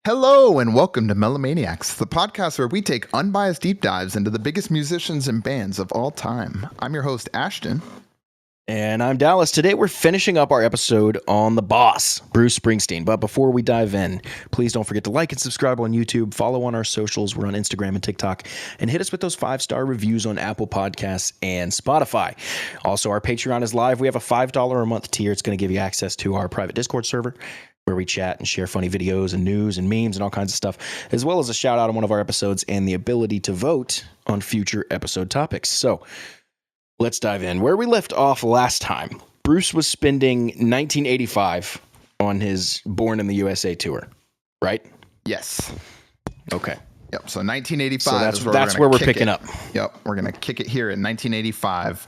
Hello and welcome to Melomaniax, the podcast where we take unbiased deep dives into the biggest musicians and bands of all time. I'm your host, Ashton. And I'm Dallas. Today we're finishing up our episode on the boss, Bruce Springsteen. But before we dive in, please don't forget to like and subscribe on YouTube, follow on our socials. We're on Instagram and TikTok, and hit us with those 5-star reviews on Apple Podcasts and Spotify. Also, our Patreon is live. We have a $5 a month tier. It's going to give you access to our private Discord server, where we chat and share funny videos and news and memes and all kinds of stuff, as well as a shout out on one of our episodes and the ability to vote on future episode topics. So let's dive in. Where we left off last time, Bruce was spending 1985 on his Born in the USA tour, right? Yes. Okay. Yep. So 1985 so that's where we're picking up. Yep. We're going to kick it here in 1985.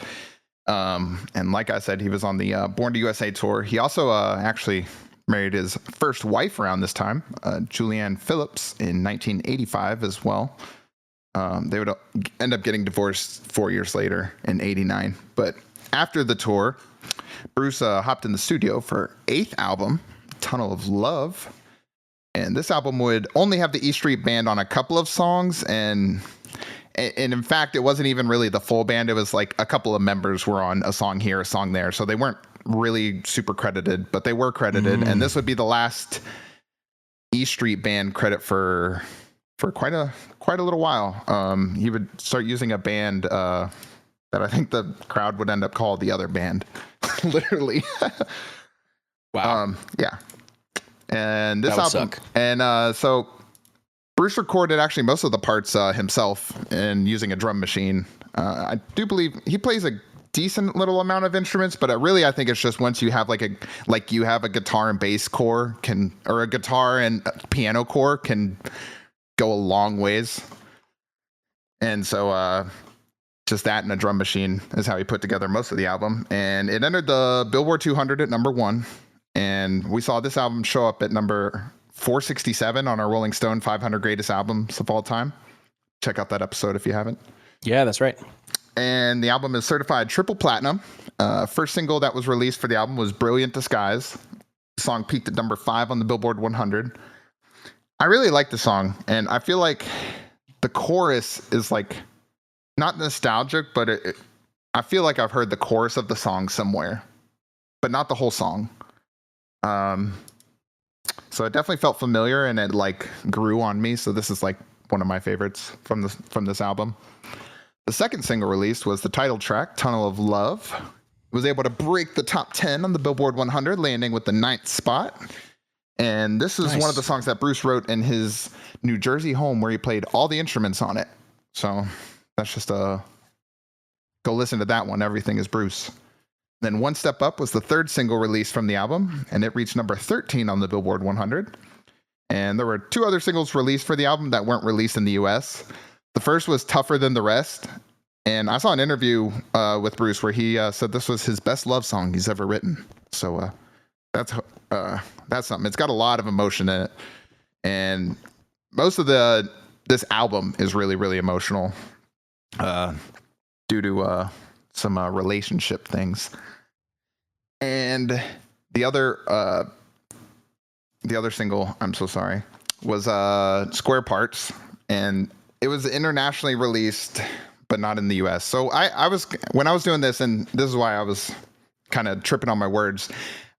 And like I said, he was on the Born to USA tour. He also actually married his first wife around this time, Julianne Phillips, in 1985 as well. They would end up getting divorced 4 years later in 89. But after the tour, Bruce hopped in the studio for eighth album, Tunnel of Love. And this album would only have the E Street Band on a couple of songs. And in fact, it wasn't even really the full band. It was like a couple of members were on a song here, a song there. So they weren't really super credited, but they were credited. And this would be the last E Street Band credit for quite a little while. He would start using a band that I think the crowd would end up calling the other band. Literally. Wow. Yeah. And this that album, suck. and so Bruce recorded actually most of the parts himself and using a drum machine. I do believe he plays a decent little amount of instruments, but I think it's just once you have you have a guitar and bass core or a guitar and piano core can go a long ways. And so just that and a drum machine is how he put together most of the album. And it entered the Billboard 200 at number 1. And we saw this album show up at number 467 on our Rolling Stone 500 Greatest Albums of All Time. Check out that episode if you haven't. Yeah, that's right. And the album is certified triple platinum. First single that was released for the album was Brilliant Disguise. The song peaked at number 5 on the Billboard 100. I really like the song, and I feel like the chorus is like not nostalgic, but I feel like I've heard the chorus of the song somewhere, but not the whole song. So it definitely felt familiar, and it like grew on me. So this is like one of my favorites from this album. The second single released was the title track, Tunnel of Love. It was able to break the top 10 on the Billboard 100, landing with the 9th spot. And this is one of the songs that Bruce wrote in his New Jersey home where he played all the instruments on it. So that's just go listen to that one. Everything is Bruce. Then One Step Up was the third single released from the album, and it reached number 13 on the Billboard 100. And there were 2 other singles released for the album that weren't released in the US. The first was Tougher Than the Rest. And I saw an interview with Bruce where he said this was his best love song he's ever written. So that's something. It's got a lot of emotion in it, and most of this album is really, really emotional due to some relationship things. And the other single, I'm so sorry, was Square Parts, and it was internationally released, but not in the US. So when I was doing this, and this is why I was kind of tripping on my words,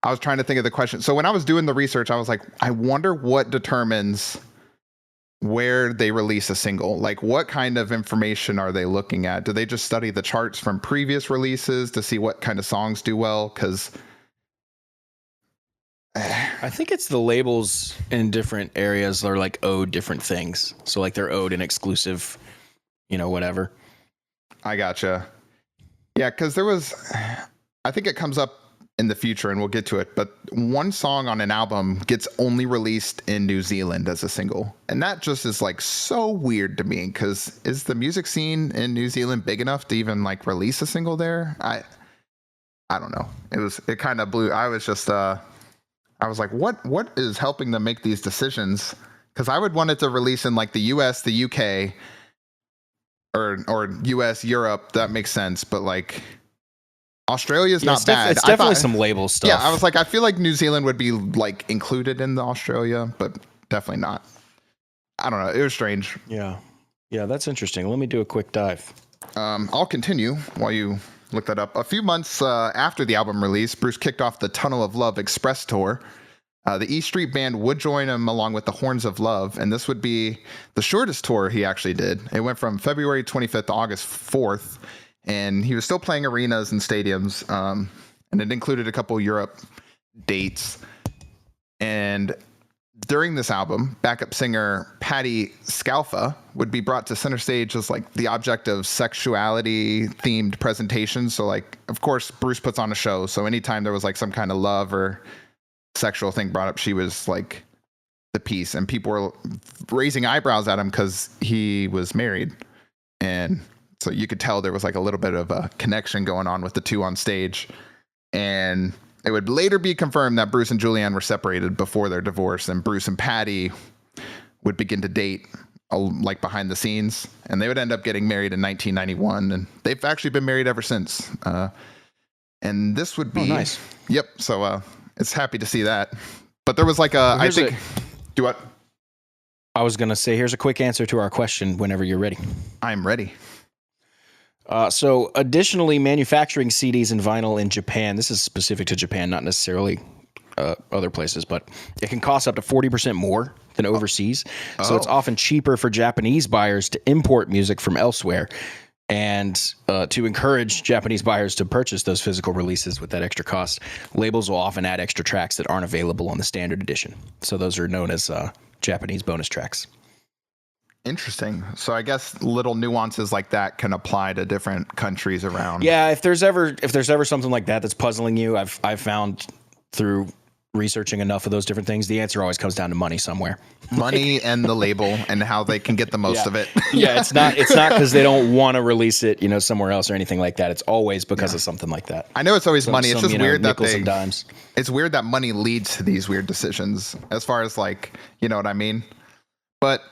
I was trying to think of the question. So when I was doing the research, I was like, I wonder what determines where they release a single. Like, what kind of information are they looking at? Do they just study the charts from previous releases to see what kind of songs do well? Because I think it's the labels in different areas are like owed different things. So like they're owed an exclusive, whatever. I gotcha. Yeah, because I think it comes up in the future and we'll get to it, but one song on an album gets only released in New Zealand as a single. And that just is like so weird to me, because is the music scene in New Zealand big enough to even like release a single there? I don't know. It kind of blew. I was like, what is helping them make these decisions? Because I would want it to release in like the US, the UK, or US, Europe. That makes sense. But like Australia's not bad. It's definitely some label stuff. Yeah, I was like, I feel like New Zealand would be like included in the Australia, but definitely not. I don't know. It was strange. Yeah. Yeah, that's interesting. Let me do a quick dive. I'll continue while you look that up. A few months after the album release, Bruce kicked off the Tunnel of Love Express tour. The E Street Band would join him along with the Horns of Love, and this would be the shortest tour he actually did. It went from February 25th to August 4th, and he was still playing arenas and stadiums, and it included a couple Europe dates. And during this album, backup singer Patti Scalfa would be brought to center stage as like the object of sexuality themed presentations. So like, of course, Bruce puts on a show. So anytime there was like some kind of love or sexual thing brought up, she was like the piece, and people were raising eyebrows at him because he was married. And so you could tell there was like a little bit of a connection going on with the two on stage. And it would later be confirmed that Bruce and Julianne were separated before their divorce, and Bruce and Patti would begin to date like behind the scenes, and they would end up getting married in 1991, and they've actually been married ever since. And this would be nice. Yep. So it's happy to see that. But there was like do what? I was going to say, here's a quick answer to our question whenever you're ready. I'm ready. So additionally, manufacturing CDs and vinyl in Japan, this is specific to Japan, not necessarily other places, but it can cost up to 40% more than overseas. So it's often cheaper for Japanese buyers to import music from elsewhere. And to encourage Japanese buyers to purchase those physical releases with that extra cost, labels will often add extra tracks that aren't available on the standard edition. So those are known as Japanese bonus tracks. Interesting. So I guess little nuances like that can apply to different countries around. Yeah, if there's ever something like that that's puzzling you, I've found through researching enough of those different things, the answer always comes down to money somewhere. Money and the label and how they can get the most of it. Yeah, it's not because they don't want to release it, somewhere else or anything like that. It's always because of something like that. I know it's always money. It's just weird that nickels and dimes. It's weird that money leads to these weird decisions as far as like, you know what I mean? But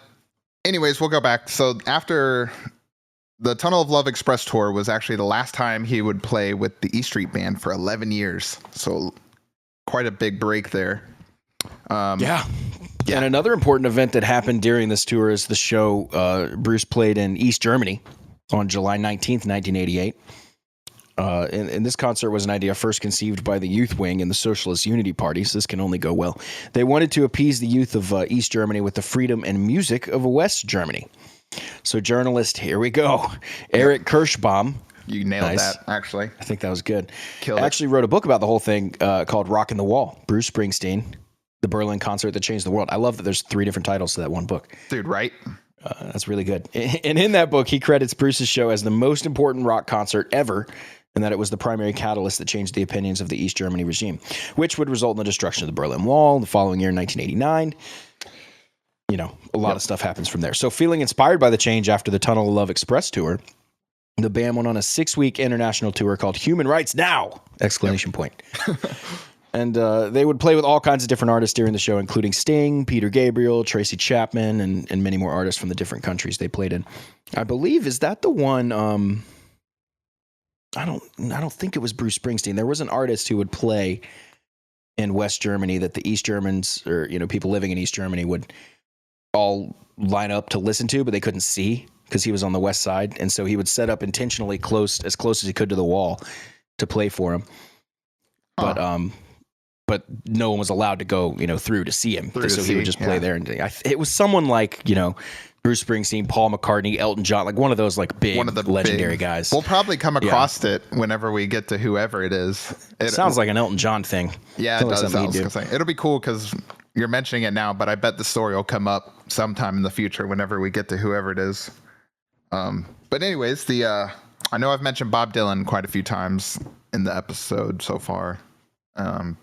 anyways, we'll go back. So after the Tunnel of Love Express tour was actually the last time he would play with the E Street Band for 11 years. So quite a big break there. Yeah. And another important event that happened during this tour is the show Bruce played in East Germany on July 19th, 1988. And this concert was an idea first conceived by the youth wing in the Socialist Unity Party, so this can only go well. They wanted to appease the youth of East Germany with the freedom and music of West Germany. So journalist, here we go, Eric Kirschbaum. You nailed that, actually. I think that was good. Killed it. Actually wrote a book about the whole thing called Rockin' the Wall, Bruce Springsteen, the Berlin concert that changed the world. I love that there's 3 different titles to that one book. Dude, right? That's really good. And in that book, he credits Bruce's show as the most important rock concert ever, and that it was the primary catalyst that changed the opinions of the East Germany regime, which would result in the destruction of the Berlin Wall the following year in 1989. A lot of stuff happens from there. So feeling inspired by the change after the Tunnel of Love Express tour, the band went on a 6-week international tour called Human Rights Now! ! And they would play with all kinds of different artists during the show, including Sting, Peter Gabriel, Tracy Chapman, and many more artists from the different countries they played in. I believe, is that the one... I don't think it was Bruce Springsteen. There was an artist who would play in West Germany that the East Germans, or people living in East Germany, would all line up to listen to, but they couldn't see because he was on the west side, and so he would set up intentionally as close as he could to the wall to play for him. But no one was allowed to go through to see him, so he would just play there. And it was someone like Bruce Springsteen, Paul McCartney, Elton John, like one of those legendary guys. We'll probably come across it whenever we get to whoever it is. It sounds like an Elton John thing. Yeah, it does. It'll be cool because you're mentioning it now, but I bet the story will come up sometime in the future whenever we get to whoever it is. But anyways, I know I've mentioned Bob Dylan quite a few times in the episode so far,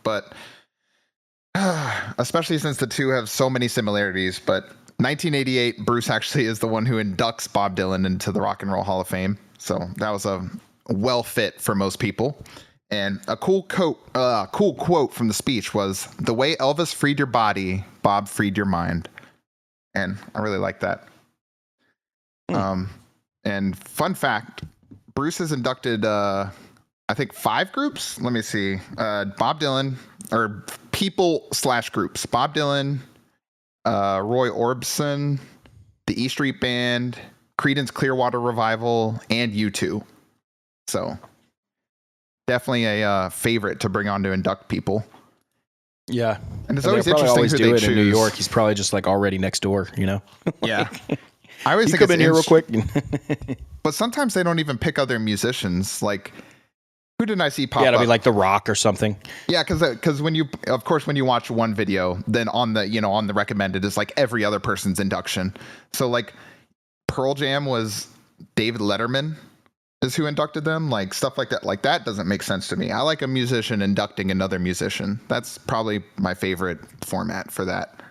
but especially since the two have so many similarities. But 1988, Bruce actually is the one who inducts Bob Dylan into the Rock and Roll Hall of Fame. So that was a well fit for most people. And a cool quote from the speech was, "The way Elvis freed your body, Bob freed your mind." And I really like that. And fun fact, Bruce has inducted, I think 5 groups. Let me see. Bob Dylan, or people/groups. Bob Dylan, Roy Orbison, the E Street Band, Creedence Clearwater Revival, and U2. So definitely a favorite to bring on to induct people. Yeah, and it's always interesting always who do they it choose. in New York. He's probably just like already next door, you know. Yeah, I always think come in here real quick. But sometimes they don't even pick other musicians. Like, who didn't I see pop up? Yeah, it'll be like The Rock or something. Yeah, because when you watch one video, then on the recommended is like every other person's induction. So like Pearl Jam was David Letterman is who inducted them. Like stuff like that. Like that doesn't make sense to me. I like a musician inducting another musician. That's probably my favorite format for that.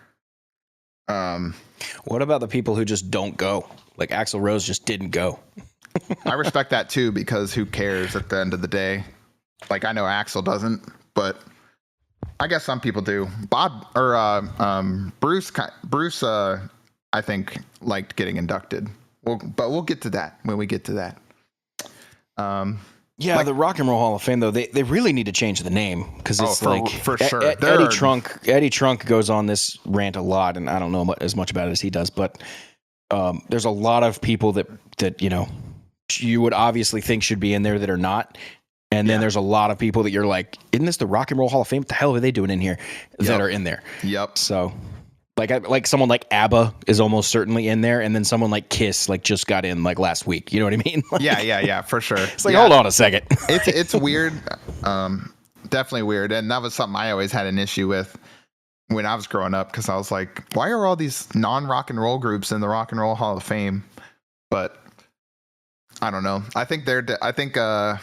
What about the people who just don't go? Like Axl Rose just didn't go. I respect that too, because who cares at the end of the day? Like I know Axl doesn't, but I guess some people do. Bruce, I think liked getting inducted. But we'll get to that when we get to that. The Rock and Roll Hall of Fame though, they really need to change the name because it's for sure. Eddie Trunk goes on this rant a lot, and I don't know as much about it as he does, but there's a lot of people that you would obviously think should be in there that are not. And then there's a lot of people that you're like, isn't this the Rock and Roll Hall of Fame? What the hell are they doing in here that are in there? Yep. So like someone like ABBA is almost certainly in there. And then someone like Kiss, just got in last week. You know what I mean? Yeah, for sure. It's like, hold on a second. It's weird. Definitely weird. And that was something I always had an issue with when I was growing up. Cause I was like, why are all these non-rock and roll groups in the Rock and Roll Hall of Fame? But I don't know. I think the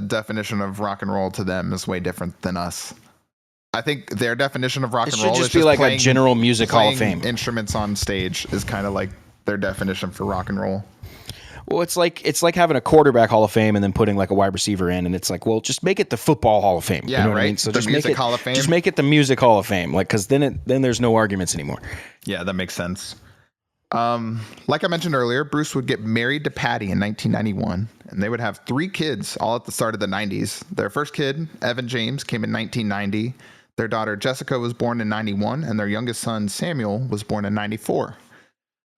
definition of rock and roll to them is way different than us. I think their definition of rock and roll is just like a general music hall of fame. Instruments on stage is kind of like their definition for rock and roll. Well, it's like having a quarterback hall of fame and then putting like a wide receiver in, and it's like, well, just make it the football hall of fame. Yeah, you know right. What I mean? So the just music hall of fame. Just make it the music hall of fame, because then there's no arguments anymore. Yeah, that makes sense. Like I mentioned earlier, Bruce would get married to Patty in 1991, and they would have 3 kids all at the start of the 90s. Their first kid, Evan James, came in 1990. Their daughter, Jessica, was born in 91, and their youngest son, Samuel, was born in 94.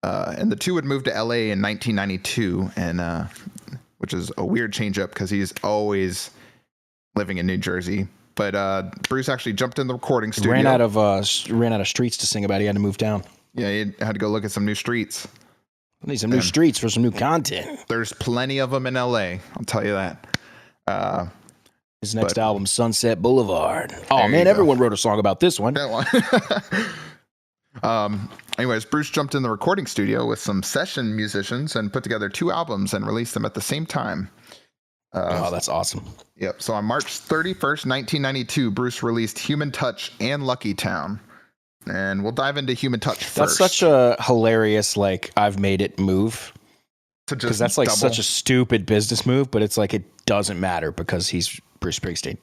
And the two would move to LA in 1992, and which is a weird change up because he's always living in New Jersey. But Bruce actually jumped in the recording studio. Ran out of streets to sing about. He had to move down. Yeah, he had to go look at some new streets. I need some new streets for some new content. There's plenty of them in LA. I'll tell you that. His next album, Sunset Boulevard. Oh man, everyone wrote a song about this one. That one. Anyways, Bruce jumped in the recording studio with some session musicians and put together 2 albums and released them at the same time. That's awesome. Yep. So on March 31st, 1992, Bruce released Human Touch and Lucky Town. And we'll dive into Human Touch first. That's such a hilarious, I've made it move. Because that's such a stupid business move, but it's like it doesn't matter because he's Bruce Springsteen.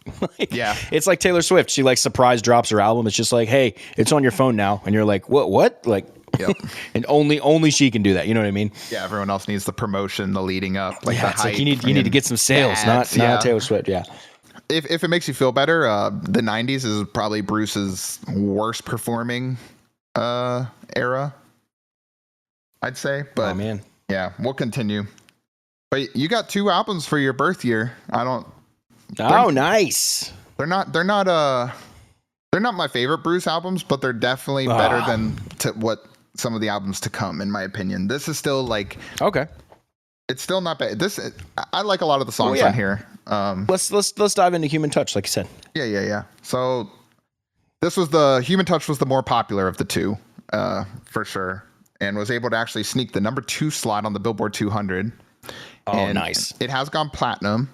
Yeah. It's like Taylor Swift. She surprise drops her album. It's just like, hey, it's on your phone now. And you're like, what? Yep. And only she can do that. You know what I mean? Yeah, everyone else needs the promotion, the leading up. The hype, you need to get some sales, not Taylor Swift. Yeah. If it makes you feel better, the 90s is probably Bruce's worst performing era, I'd say. But, oh, man. Yeah, we'll continue. But you got 2 albums for your birth year. Nice. They're not my favorite Bruce albums, but they're definitely better than what some of the albums to come, in my opinion. This is still okay. It's still not bad. I like a lot of the songs on here. Let's dive into Human Touch, like you said. Yeah. So Human Touch was the more popular of the 2, for sure, and was able to actually sneak the number 2 slot on the Billboard 200. Oh, and nice. It has gone platinum,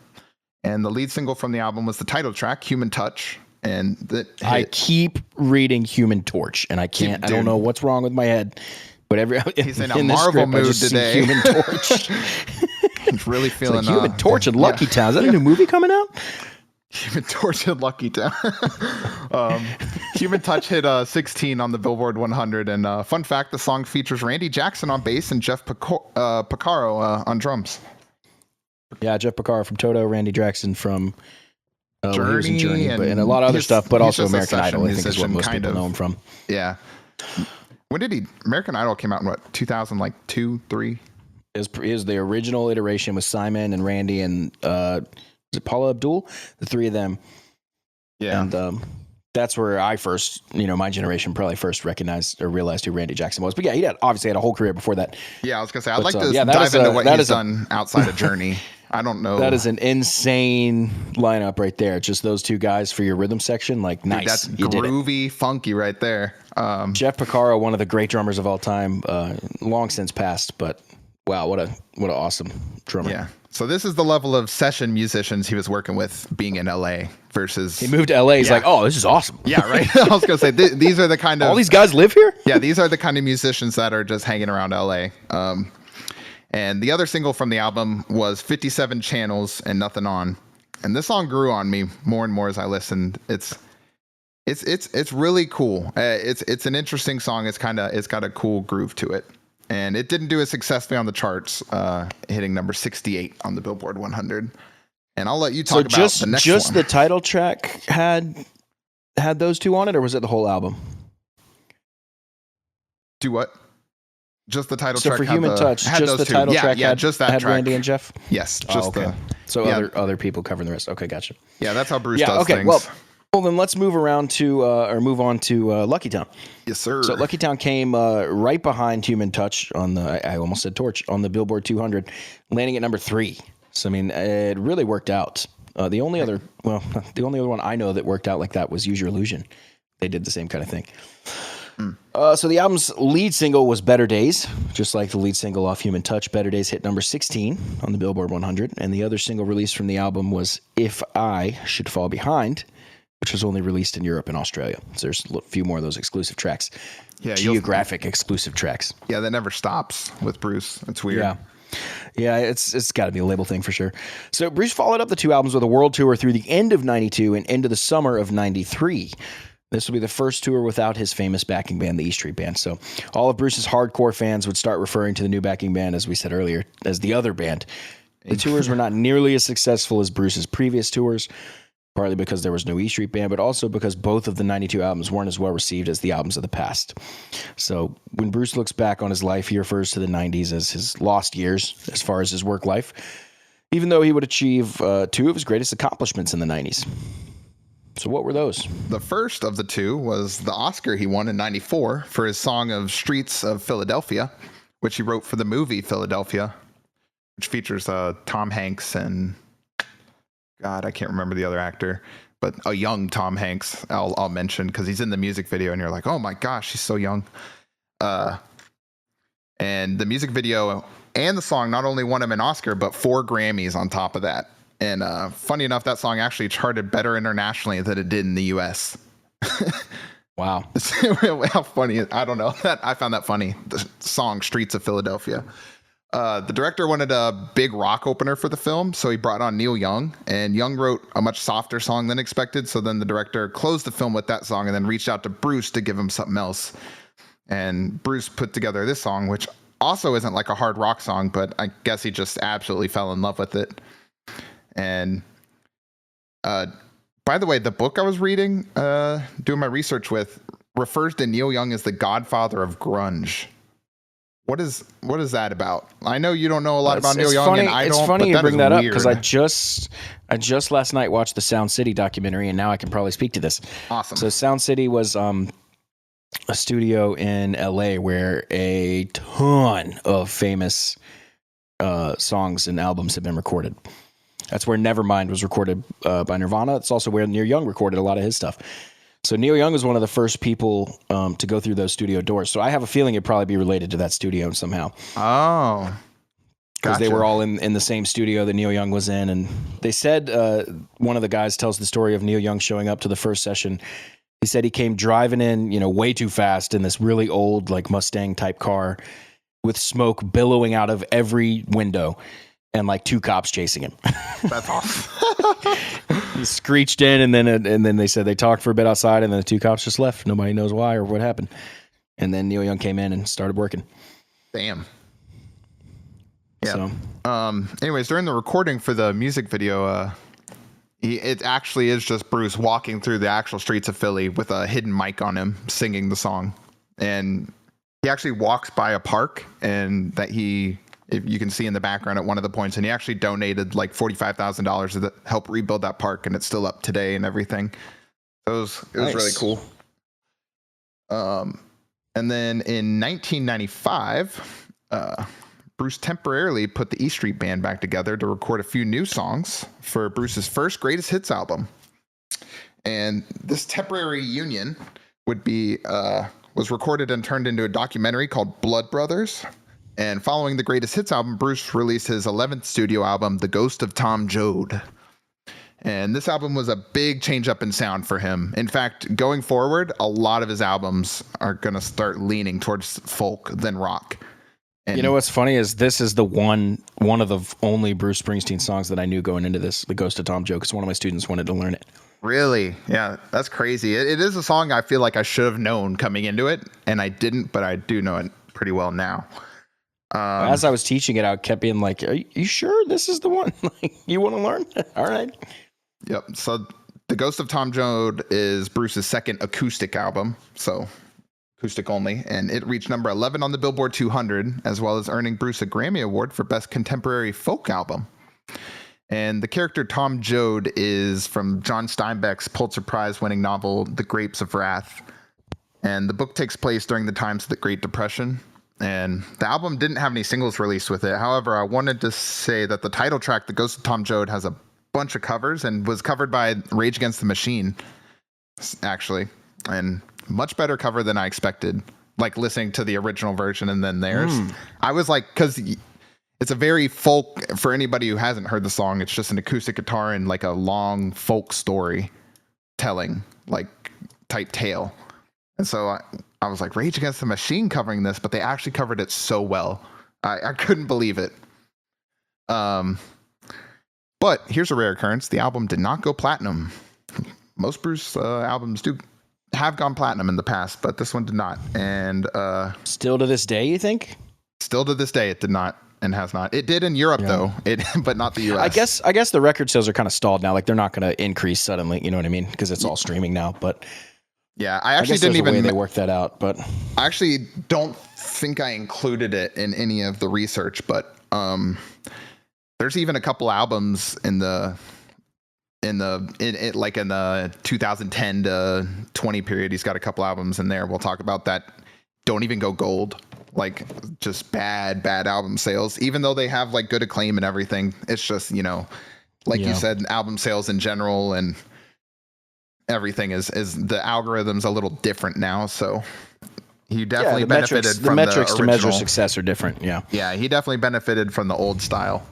and the lead single from the album was the title track, Human Touch. And I keep reading Human Torch, and I can't. I don't know what's wrong with my head, but he's in a Marvel mood today. Human Torch. He's really feeling Human Torch and Lucky Town. Is that a new movie coming out? Human Torch and Lucky Town. Human Touch hit 16 on the Billboard 100, and fun fact: the song features Randy Jackson on bass and Jeff Porcaro on drums. Yeah, Jeff Porcaro from Toto, Randy Jackson from Journey, and a lot of other stuff, but also American Idol, I think is what most people know him from. Yeah. When did American Idol came out in what, 2000, like 2, 3? It was the original iteration with Simon and Randy and was it Paula Abdul? The three of them. Yeah. And that's where I first, my generation probably first recognized or realized who Randy Jackson was. But yeah, he obviously had a whole career before that. Yeah, I was going to say, I'd like to dive into what he's done outside of Journey. I don't know. That is an insane lineup right there. Just those two guys for your rhythm section. Like, nice. That's groovy, funky right there. Jeff Porcaro, one of the great drummers of all time, long since passed, but wow, what an awesome drummer. Yeah. So this is the level of session musicians he was working with being in LA versus he moved to LA. He's like, oh, this is awesome. Yeah, right. I was going to say, these are the kind of all these guys live here. Yeah, these are the kind of musicians that are just hanging around LA. And the other single from the album was 57 Channels and Nothing On. And this song grew on me more and more as I listened. It's really cool. It's an interesting song. It's got a cool groove to it. And it didn't do as successfully on the charts, hitting number 68 on the Billboard 100. And I'll let you talk about the next one. Just the title track had those two on it, or was it the whole album? Do what? Just the title so track. So for Human Touch, just the title track had just that had track. Randy and Jeff? Yes. Just So other people covering the rest. Okay, gotcha. Yeah, that's how Bruce does things. Well, then let's move on to Lucky Town. Yes, sir. So Lucky Town came right behind Human Touch on the, I almost said Torch, on the Billboard 200, landing at number 3. So, I mean, it really worked out. The only other one I know that worked out like that was Use Your Illusion. They did the same kind of thing. So the album's lead single was Better Days, just like the lead single off Human Touch. Better Days hit number 16 on the Billboard 100, and the other single released from the album was If I Should Fall Behind, which was only released in Europe and Australia. So there's a few more of those exclusive tracks. Yeah, geographic exclusive tracks. Yeah, that never stops with Bruce. It's weird. Yeah, it's got to be a label thing for sure. So Bruce followed up the two albums with a world tour through the end of 92 and into the summer of 93. This will be the first tour without his famous backing band, the E Street Band. So all of Bruce's hardcore fans would start referring to the new backing band, as we said earlier, as the other band. The tours were not nearly as successful as Bruce's previous tours, partly because there was no E Street Band, but also because both of the 92 albums weren't as well received as the albums of the past. So when Bruce looks back on his life, he refers to the 90s as his lost years as far as his work life, even though he would achieve two of his greatest accomplishments in the 90s. So what were those? The first of the two was the Oscar he won in 94 for his song of Streets of Philadelphia, which he wrote for the movie Philadelphia, which features Tom Hanks and God, I can't remember the other actor, but a young Tom Hanks I'll mention because he's in the music video and you're like, oh my gosh, he's so young. And the music video and the song not only won him an Oscar, but 4 Grammys on top of that. And funny enough, that song actually charted better internationally than it did in the U.S. Wow. How funny. I don't know. I found that funny. The song Streets of Philadelphia. The director wanted a big rock opener for the film, so he brought on Neil Young. And Young wrote a much softer song than expected. So then the director closed the film with that song and then reached out to Bruce to give him something else. And Bruce put together this song, which also isn't like a hard rock song, but I guess he just absolutely fell in love with it. And by the way, the book I was reading, doing my research with, refers to Neil Young as the godfather of grunge. What is that about? I know you don't know a lot about Neil Young, and I don't. It's funny you bring that up because I just last night watched the Sound City documentary, and now I can probably speak to this. Awesome. So Sound City was a studio in LA where a ton of famous songs and albums have been recorded. That's where Nevermind was recorded by Nirvana. It's also where Neil Young recorded a lot of his stuff. So Neil Young was one of the first people to go through those studio doors. So I have a feeling it'd probably be related to that studio somehow. Oh. Because they were all in the same studio that Neil Young was in. And they said one of the guys tells the story of Neil Young showing up to the first session. He said he came driving in, way too fast in this really old, like Mustang type car with smoke billowing out of every window. And like 2 cops chasing him. That's awesome. He screeched in, and then they said they talked for a bit outside, and then the 2 cops just left. Nobody knows why or what happened. And then Neil Young came in and started working. Damn. Yeah. So, anyways, during the recording for the music video, it actually is just Bruce walking through the actual streets of Philly with a hidden mic on him, singing the song. and he actually walks by a park, and that if you can see in the background at one of the points, and he actually donated like $45,000 to help rebuild that park, and it's still up today and everything. It was Nice. really cool. And then in 1995, Bruce temporarily put the E Street Band back together to record a few new songs for Bruce's first greatest hits album. And this temporary union was recorded and turned into a documentary called Blood Brothers. And following the greatest hits album, Bruce released his 11th studio album, The Ghost of Tom Joad. And this album was a big change up in sound for him. In fact, going forward, a lot of his albums are going to start leaning towards folk than rock. And you know what's funny is this is the one of the only Bruce Springsteen songs that I knew going into this, The Ghost of Tom Joad, because one of my students wanted to learn it. Really? Yeah, that's crazy. It is a song I feel like I should have known coming into it, and I didn't, but I do know it pretty well now. As I was teaching it, I kept being like, are you sure this is the one? Like, you want to learn? All right. Yep. So The Ghost of Tom Joad is Bruce's second acoustic album, so acoustic only, and it reached number 11 on the Billboard 200, as well as earning Bruce a Grammy Award for Best Contemporary Folk Album. And the character Tom Joad is from John Steinbeck's Pulitzer Prize-winning novel The Grapes of Wrath, and the book takes place during the times of the Great Depression. And the album didn't have any singles released with it. However, I wanted to say that the title track, The Ghost of Tom Joad, has a bunch of covers and was covered by Rage Against the Machine, actually, and much better cover than I expected, like listening to the original version and then theirs. I was like, because it's a very folk, for anybody who hasn't heard the song, it's just an acoustic guitar and like a long folk story telling, like, type tale. And so I was like, Rage Against the Machine covering this, but they actually covered it so well. I couldn't believe it. But here's a rare occurrence. The album did not go platinum. Most Bruce albums have gone platinum in the past, but this one did not. And still to this day, you think? Still to this day, it did not and has not. It did in Europe, though, but not the US. I guess the record sales are kind of stalled now. Like, they're not going to increase suddenly. You know what I mean? Because it's all streaming now. But yeah, I actually didn't even. A way they work that out, but I actually don't think I included it in any of the research. But there's even a couple albums in the 2010 to 20 period. He's got a couple albums in there. We'll talk about that. Don't even go gold. Like, just bad album sales, even though they have like good acclaim and everything. It's just, you said, album sales in general and everything is the algorithm's a little different now. So he definitely benefited from the metrics to measure original success are different. Yeah, he definitely benefited from the old style.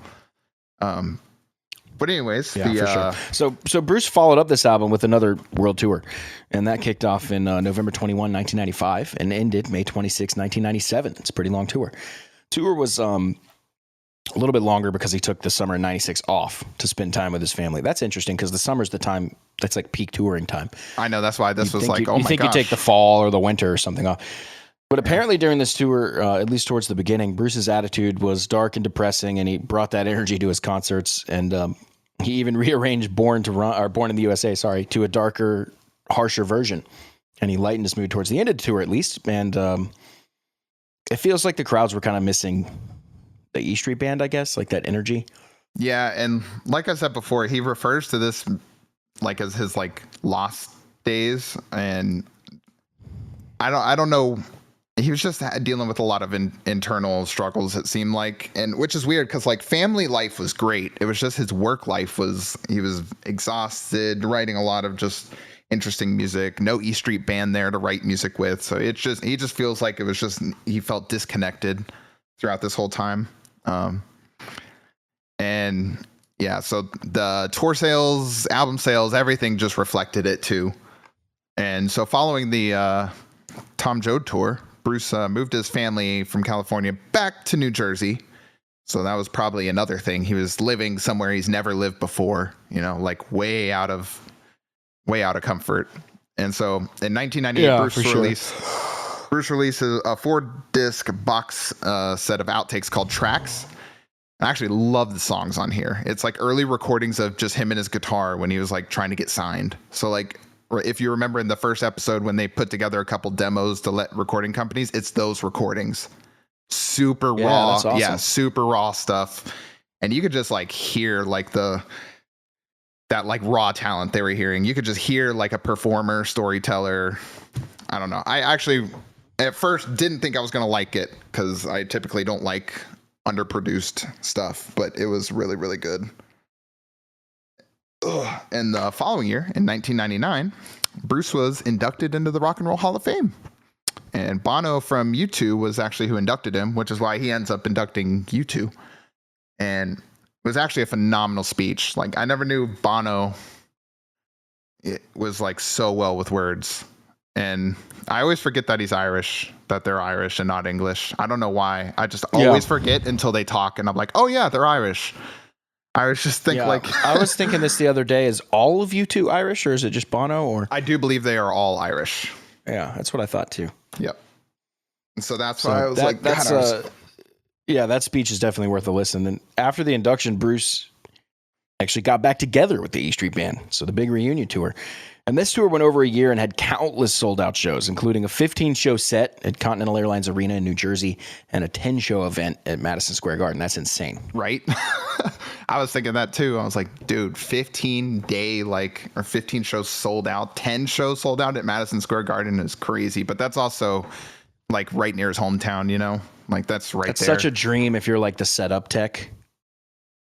But anyways, for sure. So Bruce followed up this album with another world tour, and that kicked off in November 21, 1995, and ended May 26, 1997. It's a pretty long tour. Tour was a little bit longer because he took the summer in 96 off to spend time with his family. That's interesting because the summer's the time that's like peak touring time. I know, that's why this was like, you think you take the fall or the winter or something off. But apparently during this tour, at least towards the beginning, Bruce's attitude was dark and depressing, and he brought that energy to his concerts. And he even rearranged Born in the USA, to a darker, harsher version. And he lightened his mood towards the end of the tour, at least. And it feels like the crowds were kind of missing the E Street Band, I guess, like that energy. Yeah, and like I said before, he refers to this like as his like lost days, and I don't know. He was just dealing with a lot of internal struggles, it seemed like, and which is weird because like family life was great. It was just his work life he was exhausted, writing a lot of just interesting music. No E Street Band there to write music with, so he just feels like he felt disconnected throughout this whole time. And yeah, so the tour sales, album sales, everything just reflected it too. And so following the Tom Joad tour, Bruce moved his family from California back to New Jersey. So that was probably another thing. He was living somewhere he's never lived before, like way out of comfort. And so in 1998, Bruce releases a 4-disc box set of outtakes called Tracks. I actually love the songs on here. It's like early recordings of just him and his guitar when he was like trying to get signed. So like if you remember in the first episode when they put together a couple demos to let recording companies, it's those recordings. Super raw. That's awesome. Yeah, super raw stuff. And you could just like hear like that like raw talent they were hearing. You could just hear like a performer, storyteller. I don't know. I actually at first didn't think I was going to like it because I typically don't like underproduced stuff, but it was really, really good. Ugh. And the following year, in 1999, Bruce was inducted into the Rock and Roll Hall of Fame. And Bono from U2 was actually who inducted him, which is why he ends up inducting U2. And it was actually a phenomenal speech. Like, I never knew Bono it was like so well with words. And I always forget that he's Irish, that they're Irish and not English. I don't know why. I just always forget until they talk, and I'm like, oh yeah, they're Irish. I was just thinking I was thinking this the other day. Is all of U2 Irish, or is it just Bono? Or I do believe they are all Irish. Yeah, that's what I thought too. Yep. And so that's why I was like, yeah, that speech is definitely worth a listen. And after the induction, Bruce actually got back together with the E Street Band. So the big reunion tour. And this tour went over a year and had countless sold-out shows, including a 15-show set at Continental Airlines Arena in New Jersey and a 10-show event at Madison Square Garden. That's insane. Right? I was thinking that too. I was like, dude, 15-day, or 15 shows sold out, 10 shows sold out at Madison Square Garden is crazy. But that's also, like, right near his hometown, you know? Like, that's right there. That's such a dream if you're, like, the setup tech.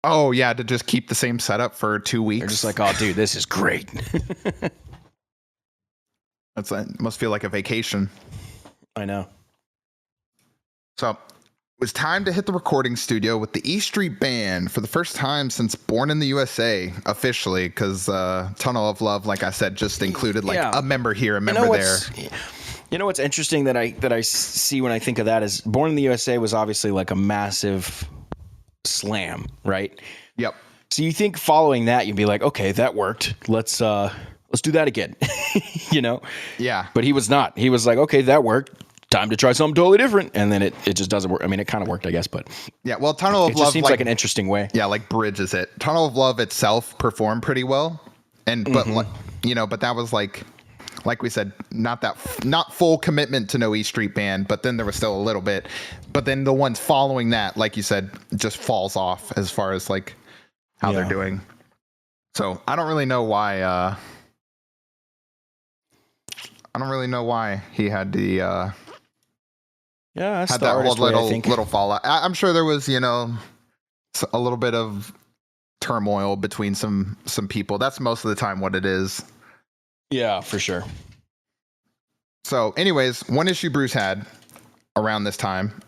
Oh, yeah, to just keep the same setup for 2 weeks. They're just like, oh, dude, this is great. That must feel like a vacation. I know. So it was time to hit the recording studio with the E Street Band for the first time since Born in the USA officially, because Tunnel of Love, like I said, just included a member here, a member there. You know what's interesting that I see when I think of that is Born in the USA was obviously like a massive slam, right? Yep. So you think following that you'd be like, okay, that worked. Let's do that again. You know? Yeah. But he was not. He was like, okay, that worked. Time to try something totally different. And then it just doesn't work. I mean, it kind of worked, I guess, but yeah, well, Tunnel of it Love just seems like an interesting way. Yeah, like bridges it. Tunnel of Love itself performed pretty well. But that was like we said, not full commitment to no E Street Band, but then there was still a little bit. But then the ones following that, like you said, just falls off as far as like how they're doing. So I don't really know why he had the had that whole little fallout. I'm sure there was, a little bit of turmoil between some people. That's most of the time what it is. Yeah, for sure. So anyways, one issue Bruce had around this time,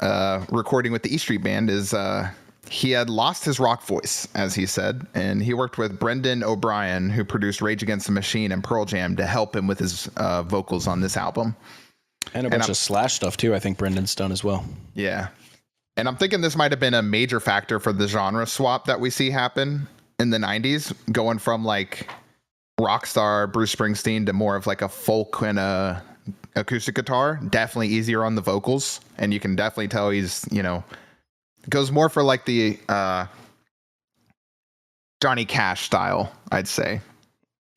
recording with the E Street Band is he had lost his rock voice, as he said, and he worked with Brendan O'Brien, who produced Rage Against the Machine and Pearl Jam, to help him with his vocals on this album. And a bunch of Slash stuff, too, I think Brendan's done as well. Yeah. And I'm thinking this might have been a major factor for the genre swap that we see happen in the 90s, going from like rock star Bruce Springsteen to more of like a folk and a acoustic guitar. Definitely easier on the vocals. And you can definitely tell he's, goes more for like the Johnny Cash style, I'd say.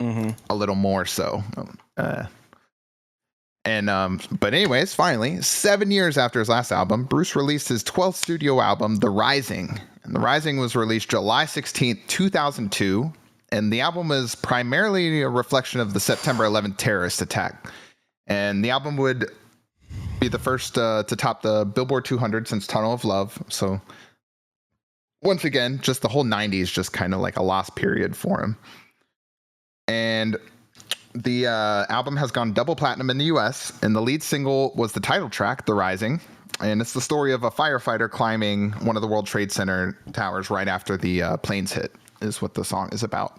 Mm-hmm. A little more so. But anyways, finally, 7 years after his last album, Bruce released his 12th studio album, The Rising. And The Rising was released July 16th, 2002. And the album is primarily a reflection of the September 11th terrorist attack. And the album would be the first to top the Billboard 200 since Tunnel of Love. So once again, just the whole 90s, just kind of like a lost period for him. And the album has gone double platinum in the US, and the lead single was the title track, The Rising. And it's the story of a firefighter climbing one of the World Trade Center towers right after the planes hit, is what the song is about.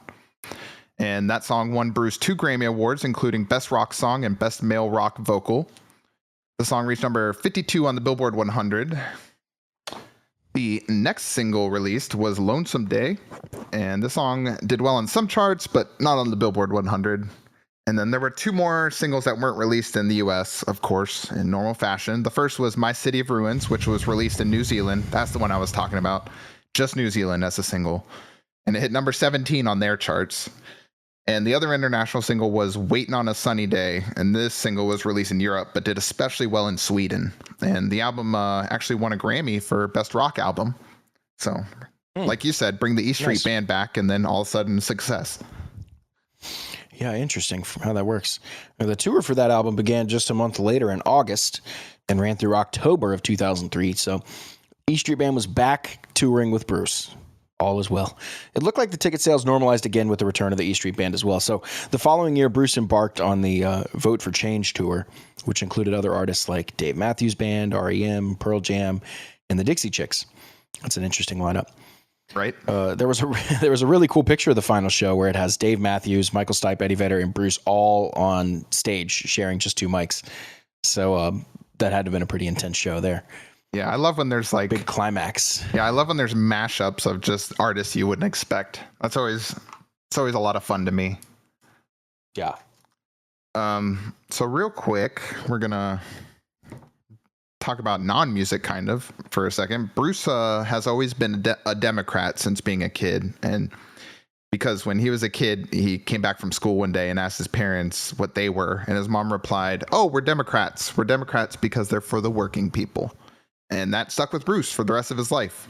And that song won Bruce 2 Grammy Awards, including Best Rock Song and Best Male Rock Vocal. The song reached number 52 on the Billboard 100. The next single released was Lonesome Day, and the song did well on some charts, but not on the Billboard 100. And then there were 2 more singles that weren't released in the US, of course, in normal fashion. The first was My City of Ruins, which was released in New Zealand. That's the one I was talking about. Just New Zealand as a single. And it hit number 17 on their charts. And the other international single was Waiting on a Sunny Day. And this single was released in Europe, but did especially well in Sweden. And the album actually won a Grammy for Best Rock Album. So, like you said, bring the E Street Band back, and then all of a sudden success. Yeah, interesting how that works. The tour for that album began just a month later in August and ran through October of 2003. So E Street Band was back touring with Bruce. All is well. It looked like the ticket sales normalized again with the return of the E Street Band as well. So the following year, Bruce embarked on the Vote for Change tour, which included other artists like Dave Matthews Band, REM, Pearl Jam, and the Dixie Chicks. That's an interesting lineup. Right. There was a really cool picture of the final show where it has Dave Matthews, Michael Stipe, Eddie Vedder, and Bruce all on stage sharing just 2 mics. So that had to have been a pretty intense show there. Yeah, I love when there's like big climax. Yeah, I love when there's mashups of just artists you wouldn't expect. It's always a lot of fun to me. Yeah. So real quick, we're gonna talk about non-music kind of for a second. Bruce has always been a Democrat since being a kid, and because when he was a kid, he came back from school one day and asked his parents what they were, and his mom replied, "Oh, we're Democrats. We're Democrats because they're for the working people." And that stuck with Bruce for the rest of his life.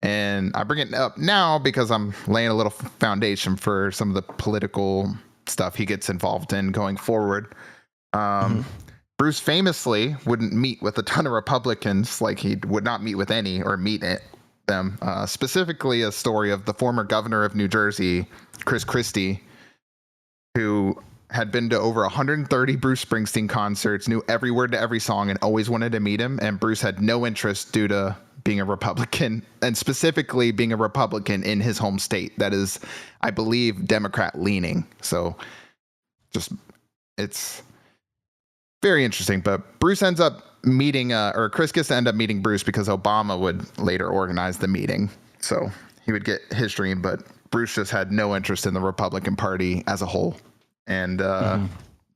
And I bring it up now because I'm laying a little foundation for some of the political stuff he gets involved in going forward. Bruce famously wouldn't meet with a ton of Republicans, like he would not meet with any or meet them. Specifically, a story of the former governor of New Jersey, Chris Christie, who had been to over 130 Bruce Springsteen concerts, knew every word to every song, and always wanted to meet him. And Bruce had no interest due to being a Republican, and specifically being a Republican in his home state. That is, I believe, Democrat leaning. So it's very interesting. But Bruce ends up meeting, or Chris gets to end up meeting Bruce because Obama would later organize the meeting. So he would get his dream, but Bruce just had no interest in the Republican Party as a whole. And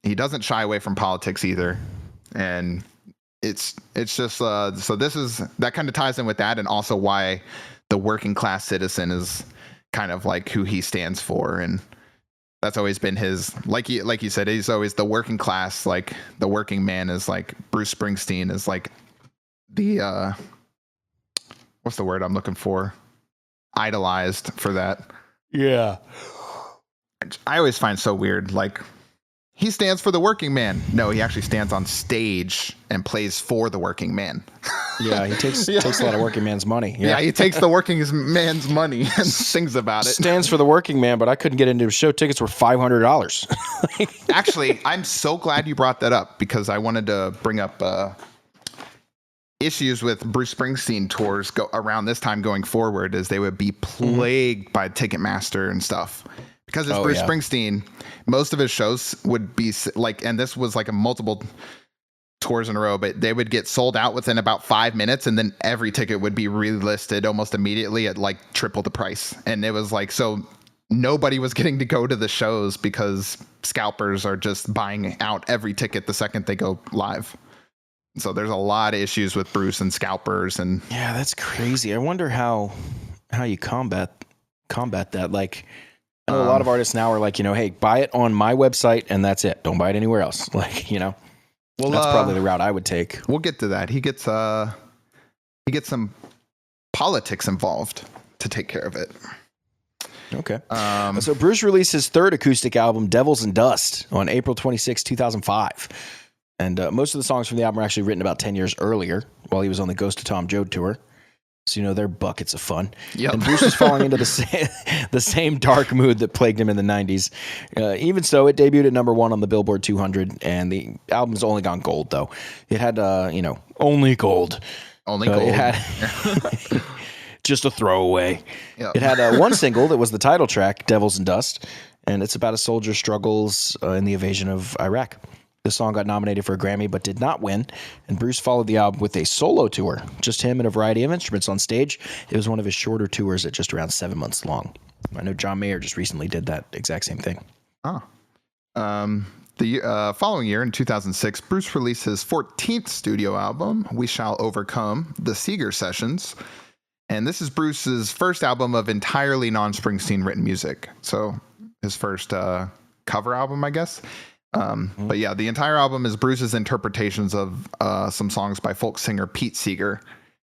he doesn't shy away from politics either. And it's just so that kind of ties in with that, and also why the working class citizen is kind of like who he stands for. And that's always been his, like you said, he's always the working class, like the working man is like Bruce Springsteen is like the what's the word I'm looking for? Idolized for that. Yeah. I always find so weird. Like, he stands for the working man. No, he actually stands on stage and plays for the working man. Yeah, he takes a lot of working man's money. Yeah, he takes the working man's money and sings about it. Stands for the working man, but I couldn't get into a show. Tickets were $500. Actually, I'm so glad you brought that up, because I wanted to bring up issues with Bruce Springsteen tours around this time going forward, is they would be plagued by Ticketmaster and stuff. Because it's Bruce Springsteen, most of his shows would be like, and this was like a multiple tours in a row, but they would get sold out within about 5 minutes, and then every ticket would be relisted almost immediately at like triple the price. And it was like, so nobody was getting to go to the shows because scalpers are just buying out every ticket the second they go live. So there's a lot of issues with Bruce and scalpers. And yeah, that's crazy. I wonder how you combat that. Like, I know a lot of artists now are like, hey, buy it on my website and that's it. Don't buy it anywhere else. Like, well, that's probably the route I would take. We'll get to that. He gets some politics involved to take care of it. Okay. So Bruce released his third acoustic album, Devils and Dust, on April 26, 2005. And most of the songs from the album were actually written about 10 years earlier while he was on the Ghost of Tom Joad tour. So, they're buckets of fun. Yep. And Bruce was falling into the same dark mood that plagued him in the 90s. Even so, it debuted at number 1 on the Billboard 200, and the album's only gone gold, though. It had, only gold. Only gold. It had just a throwaway. Yep. It had one single that was the title track, Devils and Dust, and it's about a soldier's struggles in the invasion of Iraq. The song got nominated for a Grammy but did not win, and Bruce followed the album with a solo tour, just him and a variety of instruments on stage. It was one of his shorter tours at just around 7 months long. I know John Mayer just recently did that exact same thing. The following year, in 2006, Bruce released his 14th studio album, We Shall Overcome, The Seeger Sessions. And this is Bruce's first album of entirely non-Springsteen written music. So cover album, I guess. But yeah, the entire album is Bruce's interpretations of some songs by folk singer Pete Seeger.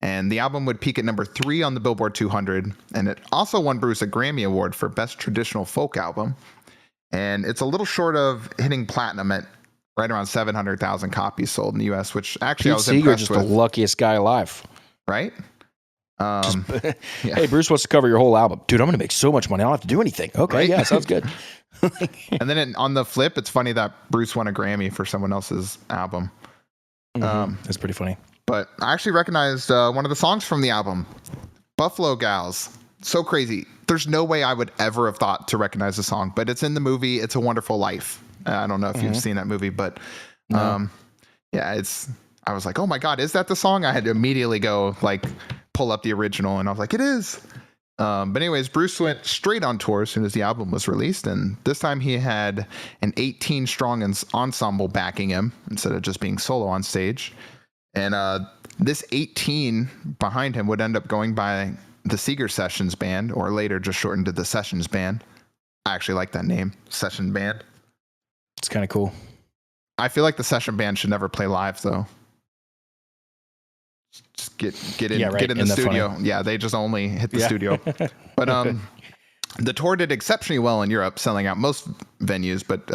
And the album would peak at number 3 on the Billboard 200. And it also won Bruce a Grammy Award for Best Traditional Folk Album. And it's a little short of hitting platinum at right around 700,000 copies sold in the U.S., which actually Pete I was Seeger impressed just with. the luckiest guy alive. Right? Hey, Bruce wants to cover your whole album. Dude, I'm going to make so much money. I don't have to do anything. Okay, Right? yeah, sounds good. And then on the flip, it's funny that Bruce won a Grammy for someone else's album. That's pretty funny. But I actually recognized one of the songs from the album, Buffalo Gals. So crazy. There's no way I would ever have thought to recognize the song, but it's in the movie It's a Wonderful Life. I don't know if you've seen that movie, but yeah, I was like, oh my God, is that the song? I had to immediately go like pull up the original, and I was like, it is. But anyways, Bruce went straight on tour as soon as the album was released, and this time he had an 18-strong ensemble backing him instead of just being solo on stage. And this 18 behind him would end up going by the Seeger Sessions Band, or later just shortened to the Sessions Band. I actually like that name, Session Band. It's kind of cool. I feel like the Session Band should never play live, though. Just get in the studio. Funny. Yeah, they just only hit the studio. But the tour did exceptionally well in Europe, selling out most venues, but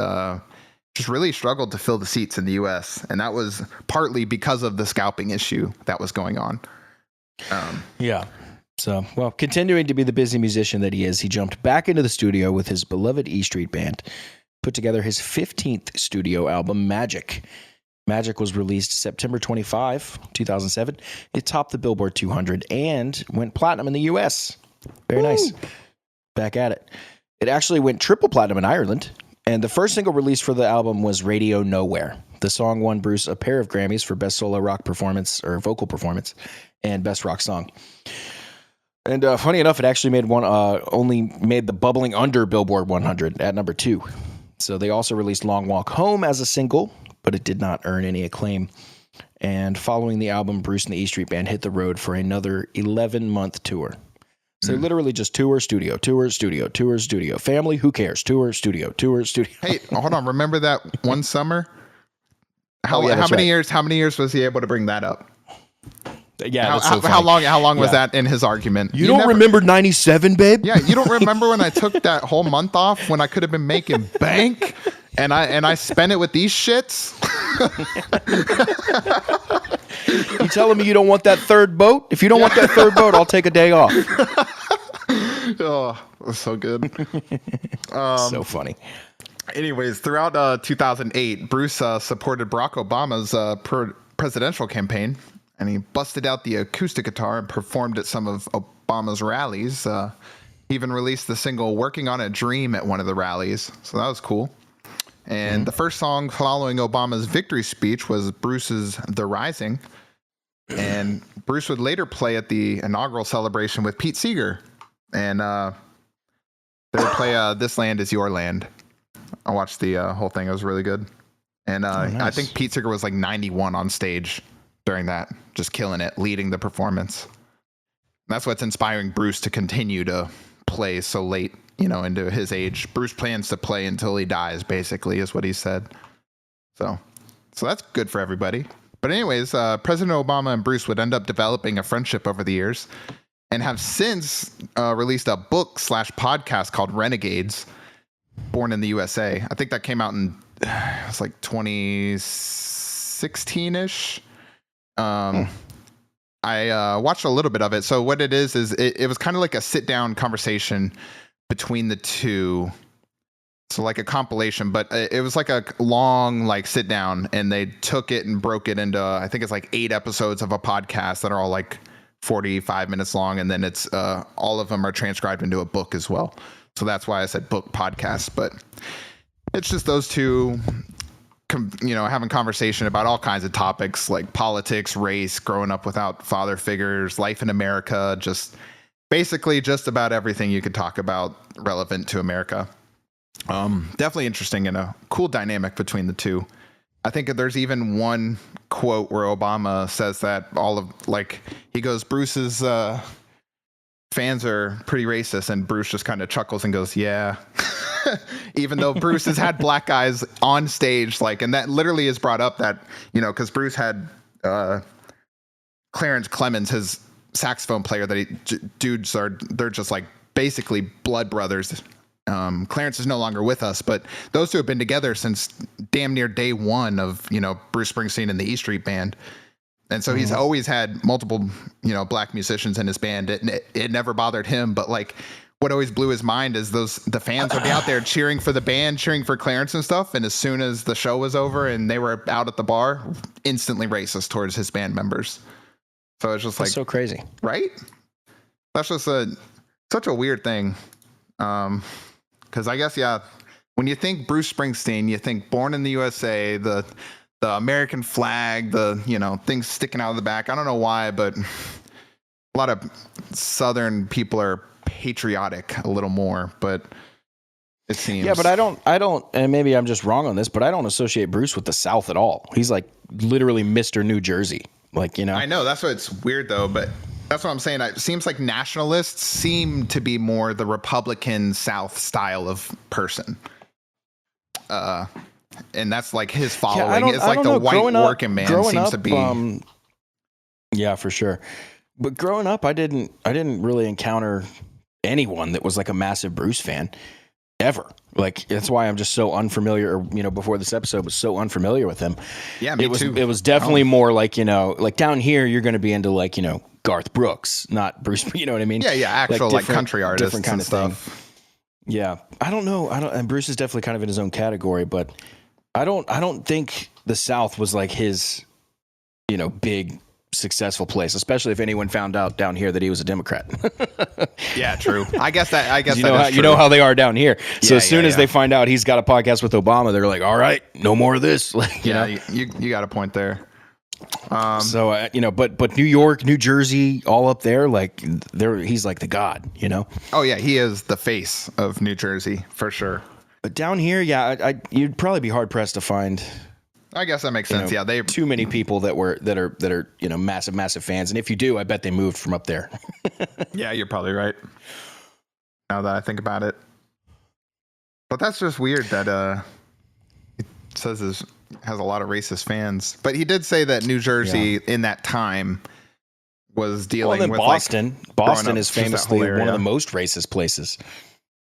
just really struggled to fill the seats in the US, and that was partly because of the scalping issue that was going on. So, well, continuing to be the busy musician that he is, he jumped back into the studio with his beloved E Street Band, put together his 15th studio album, Magic. Magic was released September 25, 2007. It topped the Billboard 200 and went platinum in the US. Very nice. Back at it. It actually went triple platinum in Ireland. And the first single released for the album was Radio Nowhere. The song won Bruce a pair of Grammys for Best Solo Rock Performance or Vocal Performance and Best Rock Song. And funny enough, it actually made only made the bubbling under Billboard 100 at number 2. So they also released Long Walk Home as a single, but it did not earn any acclaim. And following the album, Bruce and the E Street Band hit the road for another 11-month tour. So they literally just tour, studio, tour, studio, tour, studio. Family, who cares? Tour, studio, tour, studio. Hey, hold on. Remember that one summer? How many years was he able to bring that up? Yeah, how long was that in his argument? You don't remember 97, babe? Yeah, you don't remember when I took that whole month off when I could have been making bank and I spent it with these shits? You telling me you don't want that third boat? If you don't want that third boat, I'll take a day off. Oh, that's so good. So funny. Anyways, throughout 2008, Bruce supported Barack Obama's presidential campaign, and he busted out the acoustic guitar and performed at some of Obama's rallies. He even released the single Working on a Dream at one of the rallies, so that was cool. And the first song following Obama's victory speech was Bruce's The Rising. And Bruce would later play at the inaugural celebration with Pete Seeger. And they would play This Land Is Your Land. I watched the whole thing. It was really good. And nice. I think Pete Seeger was like 91 on stage during that, just killing it, leading the performance. That's what's inspiring Bruce to continue to play so late, into his age. Bruce plans to play until he dies, basically, is what he said. So that's good for everybody. But anyways, President Obama and Bruce would end up developing a friendship over the years and have since released a book/podcast called Renegades, Born in the USA. I think that came out in, it's like 2016-ish. I watched a little bit of it. So what it is it was kind of like a sit-down conversation between the two. So like a compilation, but it was like a long sit down, and they took it and broke it into, I think it's like 8 episodes of a podcast that are all like 45 minutes long, and then it's all of them are transcribed into a book as well. So that's why I said book podcast, but it's just those two having conversation about all kinds of topics like politics, race, growing up without father figures, life in America, just basically just about everything you could talk about relevant to America. Definitely interesting and a cool dynamic between the two. I think there's even one quote where Obama says that he goes, Bruce's fans are pretty racist, and Bruce just kind of chuckles and goes, yeah. even though Bruce has had black guys on stage, like, and that literally is brought up that, you know, because Bruce had Clarence Clemens, his saxophone player, that they're just like basically blood brothers. Clarence is no longer with us, but those two have been together since damn near day one of, you know, Bruce Springsteen and the E Street Band. And so he's always had multiple, you know, black musicians in his band. It never bothered him, but like what always blew his mind is the fans would be out there cheering for the band, cheering for Clarence and stuff. And as soon as the show was over and they were out at the bar, instantly racist towards his band members. So it's just like, so crazy, right? That's just such a weird thing. Because I guess, yeah, when you think Bruce Springsteen, you think born in the USA, the American flag, the, you know, things sticking out of the back. I don't know why, but a lot of Southern people are patriotic a little more, but it seems. Yeah, but I don't, and maybe I'm just wrong on this, but I don't associate Bruce with the South at all. He's like literally Mr. New Jersey. Like, you know. I know, that's why it's weird though, but that's what I'm saying. It seems like nationalists seem to be more the Republican South style of person. And that's like his following. It's like the white working man seems to be. Yeah, for sure. But growing up, I didn't really encounter anyone that was like a massive Bruce fan ever. Like, that's why I'm just so unfamiliar, or, you know, before this episode was so unfamiliar with him. Yeah, me too. It was definitely more like, you know, like down here, you're going to be into like, you know, Garth Brooks, not Bruce, you know what I mean? Yeah, actual like country artists, different kind of stuff. Thing. Yeah, I don't know. And Bruce is definitely kind of in his own category, but I don't think the South was like his, you know, big successful place, especially if anyone found out down here that he was a Democrat. Yeah, true. I guess you know how they are down here. So as soon as they find out he's got a podcast with Obama, they're like, all right, no more of this. Like, you know? You got a point there. So you know, but New York, New Jersey, all up there, like he's like the god, you know. Oh yeah, he is the face of New Jersey for sure. But down here, yeah, you'd probably be hard pressed to find. I guess that makes sense. Know, yeah, they too many people that are you know, massive fans, and if you do, I bet they moved from up there. Yeah, you're probably right. Now that I think about it, but that's just weird that it says has a lot of racist fans. But he did say that New Jersey in that time was dealing with Boston. Like, Boston is famously one of the most racist places,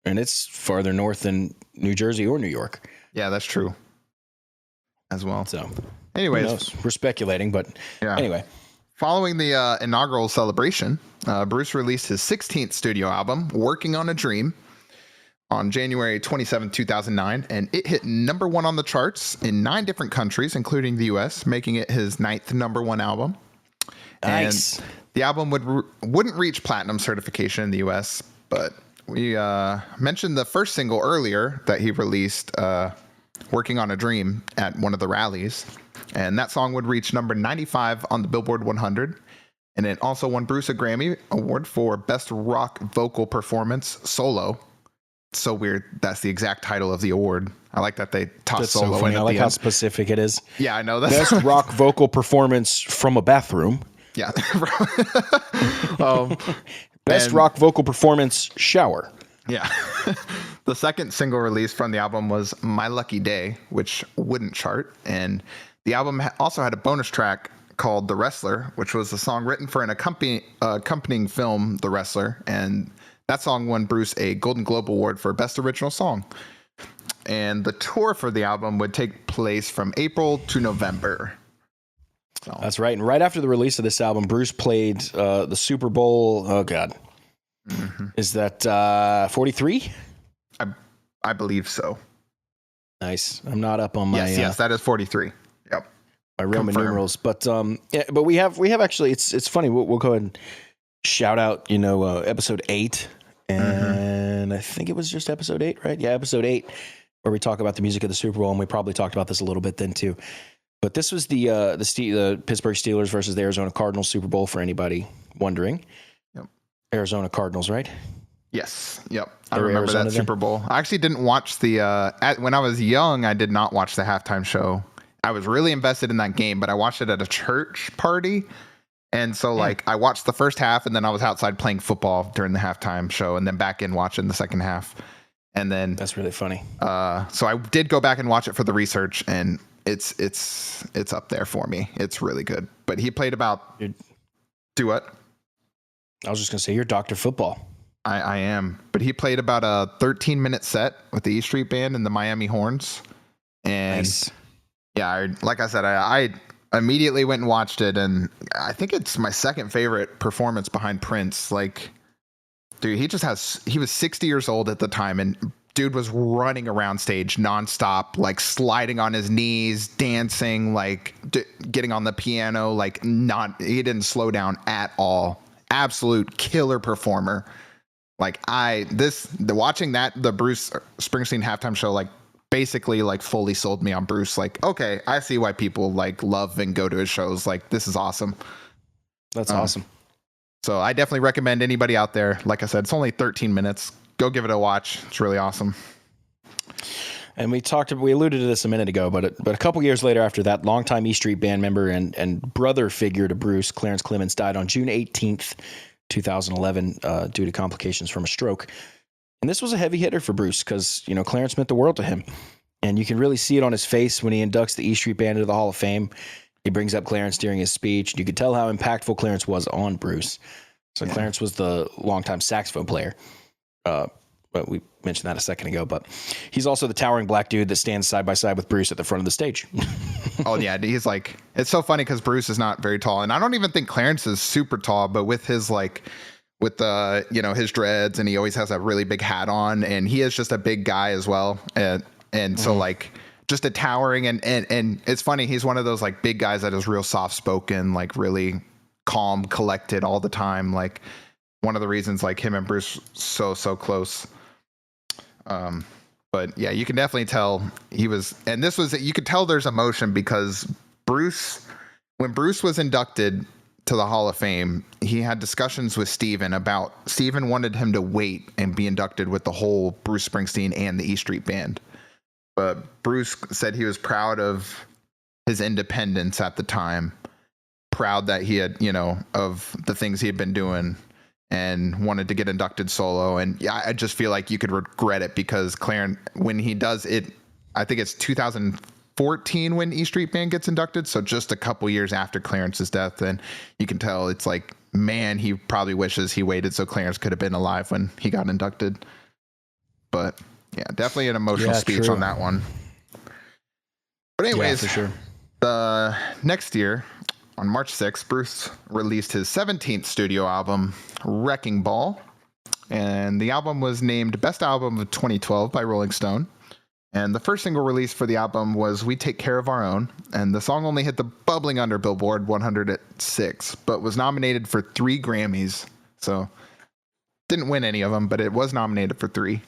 and it's farther north than New Jersey or New York. Yeah, that's true as well. So anyways, we're speculating, but anyway. Following the inaugural celebration, Bruce released his 16th studio album, Working on a Dream, on January 27, 2009, and it hit number one on the charts in 9 different countries, including the US, making it his 9th number one album. Nice. And the album wouldn't reach platinum certification in the US, but we mentioned the first single earlier that he released, Working on a Dream, at one of the rallies. And that song would reach number 95 on the Billboard 100. And it also won Bruce a Grammy Award for Best Rock Vocal Performance Solo. It's so weird. That's the exact title of the award. I like that they tossed solo in. I like how specific it is. Yeah, I know. Best rock vocal performance from a bathroom. Yeah. Best rock vocal performance shower. Yeah. The second single release from the album was My Lucky Day, which wouldn't chart. And the album also had a bonus track called The Wrestler, which was a song written for an accompanying film, The Wrestler. And that song won Bruce a Golden Globe Award for Best Original Song. And the tour for the album would take place from April to November. So. That's right. And right after the release of this album, Bruce played the Super Bowl. Oh, God. Mm-hmm. Is that 43? I believe so. Nice. I'm not up on my... Yes, that is 43. Yep. My Roman numerals. But but we have actually, it's funny. We'll go ahead and shout out, you know, episode 8. And I think it was just episode 8, right? Yeah, episode 8, where we talk about the music of the Super Bowl. And we probably talked about this a little bit then, too. But this was the Pittsburgh Steelers versus the Arizona Cardinals Super Bowl, for anybody wondering. Yep. Arizona Cardinals, right? Yes. Yep. I remember that Super Bowl. I actually didn't watch when I was young, I did not watch the halftime show. I was really invested in that game, but I watched it at a church party. And so like I watched the first half and then I was outside playing football during the halftime show and then back in watching the second half. And then That's really funny. so I did go back and watch it for the research, and it's up there for me. It's really good. But he played about do what? I was just gonna say you're Dr. Football. I am. But he played about a 13-minute set with the E Street Band and the Miami Horns. And Nice. yeah, like I said, I immediately went and watched it, and I think it's my second favorite performance behind Prince. Like, dude, he was 60 years old at the time, and dude was running around stage nonstop, like sliding on his knees, dancing, like getting on the piano, like he didn't slow down at all. Absolute killer performer. Like watching the Bruce Springsteen halftime show, like basically like fully sold me on Bruce. Like, okay, I see why people like love and go to his shows. Like, this is awesome. That's awesome. So I definitely recommend anybody out there. Like I said, it's only 13 minutes. Go give it a watch. It's really awesome. And we alluded to this a minute ago, but a couple years later after that, longtime E Street Band member and brother figure to Bruce, Clarence Clemons, died on June 18th, 2011, due to complications from a stroke. And this was a heavy hitter for Bruce because, Clarence meant the world to him. And you can really see it on his face when he inducts the E Street Band into the Hall of Fame. He brings up Clarence during his speech. You could tell how impactful Clarence was on Bruce. So Clarence was the longtime saxophone player. But we mentioned that a second ago. But he's also the towering black dude that stands side by side with Bruce at the front of the stage. Oh yeah, he's like, it's so funny because Bruce is not very tall, and I don't even think Clarence is super tall. But with his his dreads, and he always has a really big hat on, and he is just a big guy as well, and so like just a towering and it's funny, he's one of those like big guys that is real soft spoken, like really calm, collected all the time. Like one of the reasons like him and Bruce so close. But yeah, you can definitely tell you could tell there's emotion because when Bruce was inducted to the Hall of Fame, he had discussions with Steven wanted him to wait and be inducted with the whole Bruce Springsteen and the E Street Band. But Bruce said he was proud of his independence at the time, proud that he had, of the things he had been doing, and wanted to get inducted solo. And yeah, I just feel like you could regret it because Clarence, when he does it, I think it's 2014 when E Street Band gets inducted. So just a couple years after Clarence's death, and you can tell it's like, man, he probably wishes he waited so Clarence could have been alive when he got inducted. But yeah, definitely an emotional speech on that one. But anyways, for sure. The next year, on March 6th, Bruce released his 17th studio album, Wrecking Ball. And the album was named Best Album of 2012 by Rolling Stone. And the first single released for the album was We Take Care of Our Own. And the song only hit the bubbling under Billboard 100 at 6, but was nominated for 3 Grammys. So didn't win any of them, but it was nominated for 3.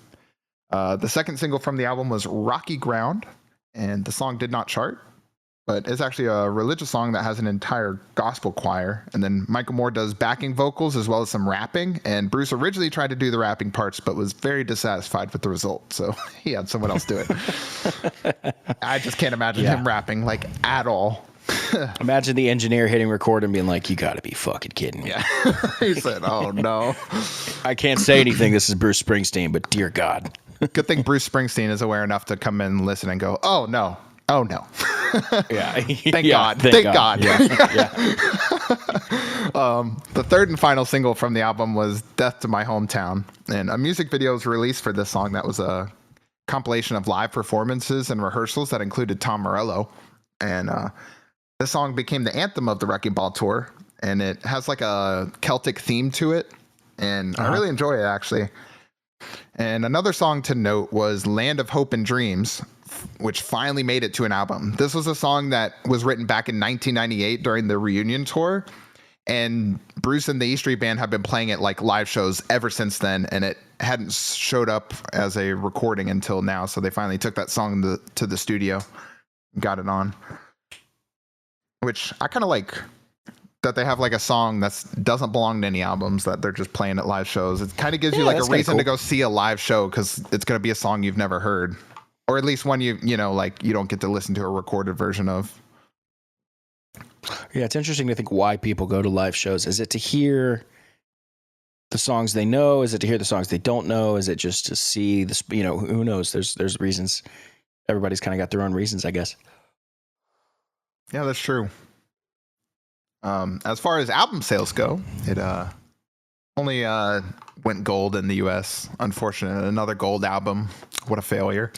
The second single from the album was Rocky Ground. And the song did not chart, but it's actually a religious song that has an entire gospel choir. And then Michael Moore does backing vocals as well as some rapping. And Bruce originally tried to do the rapping parts, but was very dissatisfied with the result. So he had someone else do it. I just can't imagine him rapping like at all. Imagine the engineer hitting record and being like, you got to be fucking kidding me. Yeah. He said, oh no. I can't say anything. This is Bruce Springsteen, but dear God. Good thing Bruce Springsteen is aware enough to come in and listen and go, oh no. Oh no. Yeah. Thank God. Thank God. Yeah. The third and final single from the album was Death to My Hometown. And a music video was released for this song that was a compilation of live performances and rehearsals that included Tom Morello. And this song became the anthem of the Wrecking Ball tour. And it has like a Celtic theme to it. And I really enjoy it, actually. And another song to note was Land of Hope and Dreams, which finally made it to an album. This was a song that was written back in 1998 during the reunion tour. And Bruce and the E Street Band have been playing it like live shows ever since then. And it hadn't showed up as a recording until now. So they finally took that song to the studio, got it on. Which I kind of like that they have like a song that doesn't belong to any albums, that they're just playing at live shows. It kind of gives you like a reason to go see a live show because it's going to be a song you've never heard. Or at least one you don't get to listen to a recorded version of. Yeah, it's interesting to think why people go to live shows. Is it to hear the songs they know? Is it to hear the songs they don't know? Is it just to see this? Who knows? There's reasons. Everybody's kind of got their own reasons, I guess. Yeah, that's true. As far as album sales go, it only went gold in the U.S. Unfortunate, another gold album. What a failure!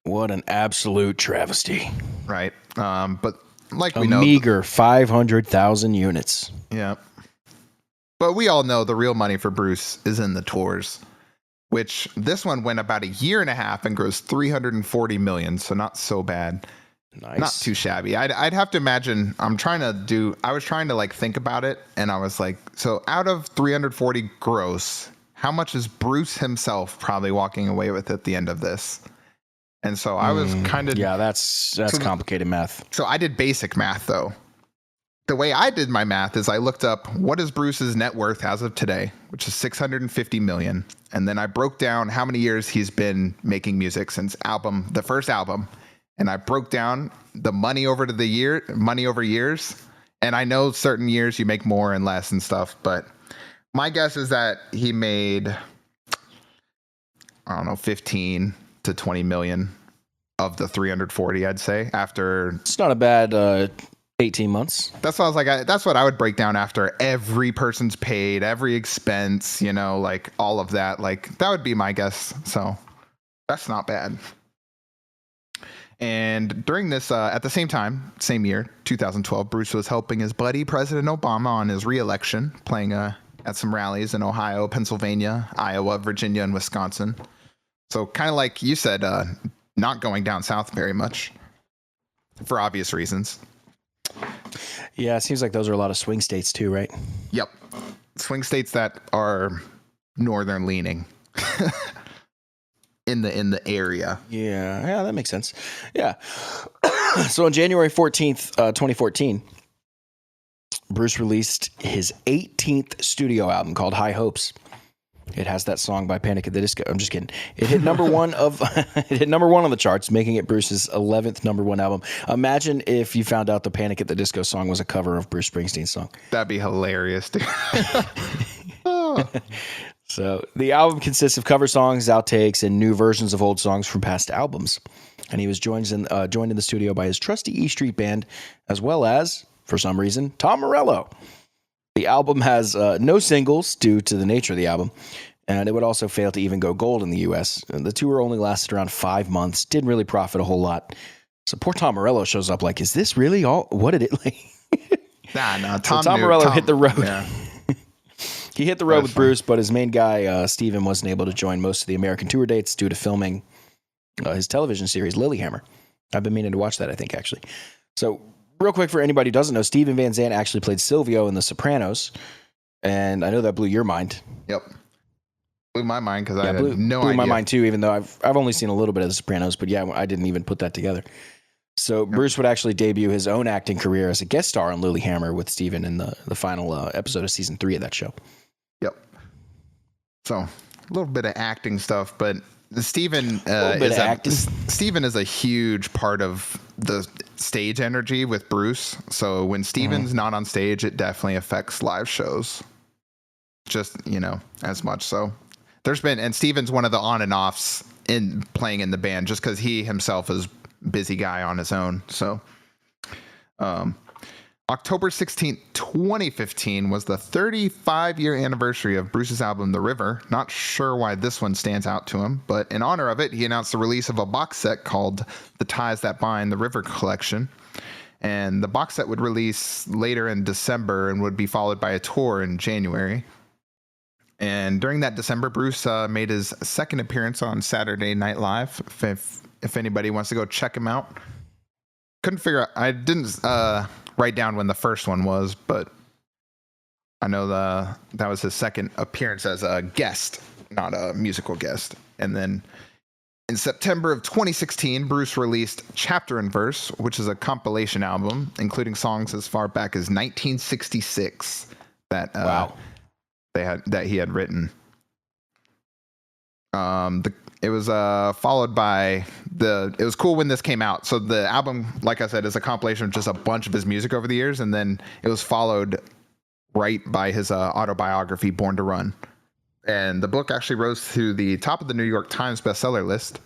What an absolute travesty! Right, but like we know, a meager 500,000 units. Yeah, but we all know the real money for Bruce is in the tours, which this one went about a year and a half and grossed 340 million. So not so bad. Nice. Not too shabby. I'd have to imagine. I was trying to like think about it, and I was like, so out of 340 gross, how much is Bruce himself probably walking away with at the end of this? And so I was kind of that's complicated math. So I did basic math though. The way I did my math is I looked up what is Bruce's net worth as of today, which is 650 million, and then I broke down how many years he's been making music since the first album. And I broke down the money over years. And I know certain years you make more and less and stuff, but my guess is that he made, I don't know, 15 to 20 million of the 340, I'd say, after. It's not a bad 18 months. That's what I was like. That's what I would break down after every person's paid, every expense, like all of that. Like that would be my guess. So that's not bad. And during this, at the same time, same year, 2012, Bruce was helping his buddy, President Obama, on his re-election, playing at some rallies in Ohio, Pennsylvania, Iowa, Virginia, and Wisconsin. So kind of like you said, not going down south very much for obvious reasons. Yeah, it seems like those are a lot of swing states too, right? Yep. Swing states that are northern leaning. in the area. Yeah, that makes sense. Yeah. So on January 14th, 2014, Bruce released his 18th studio album called High Hopes. It has that song by Panic at the Disco. I'm just kidding. It hit number one on the charts, making it Bruce's 11th number one album. Imagine if you found out the Panic at the Disco song was a cover of Bruce Springsteen's song. That'd be hilarious, dude. Oh. So the album consists of cover songs, outtakes, and new versions of old songs from past albums. And he was joined in the studio by his trusty E Street Band, as well as, for some reason, Tom Morello. The album has no singles due to the nature of the album, and it would also fail to even go gold in the U.S. And the tour only lasted around 5 months, didn't really profit a whole lot. So poor Tom Morello shows up like, is this really all? What did it like? Nah. Tom Morello hit the road. Yeah. He hit the road with Bruce, but his main guy, Steven, wasn't able to join most of the American tour dates due to filming his television series, Lilyhammer. I've been meaning to watch that, I think, actually. So, real quick, for anybody who doesn't know, Steven Van Zandt actually played Silvio in The Sopranos, and I know that blew your mind. Yep. Blew my mind because I had no idea. Blew my mind, too, even though I've only seen a little bit of The Sopranos, but yeah, I didn't even put that together. So Bruce would actually debut his own acting career as a guest star on Lilyhammer with Steven in the final episode of season 3 of that show. Yep. So a little bit of acting stuff, but Steven is a huge part of the stage energy with Bruce. So when Steven's not on stage, it definitely affects live shows. Just, as much. So and Steven's one of the on and offs in playing in the band just because he himself is a busy guy on his own. So, October 16th, 2015 was the 35-year anniversary of Bruce's album, The River. Not sure why this one stands out to him, but in honor of it, he announced the release of a box set called The Ties That Bind the River Collection. And the box set would release later in December and would be followed by a tour in January. And during that December, Bruce made his second appearance on Saturday Night Live. If anybody wants to go check him out. Couldn't figure out. I didn't write down when the first one was, but I know that was his second appearance as a guest, not a musical guest. And then in September of 2016, Bruce released Chapter and Verse, which is a compilation album, including songs as far back as 1966 that he had written. It was followed by it was cool when this came out. So the album, like I said, is a compilation of just a bunch of his music over the years. And then it was followed right by his autobiography, Born to Run. And the book actually rose to the top of the New York Times bestseller list.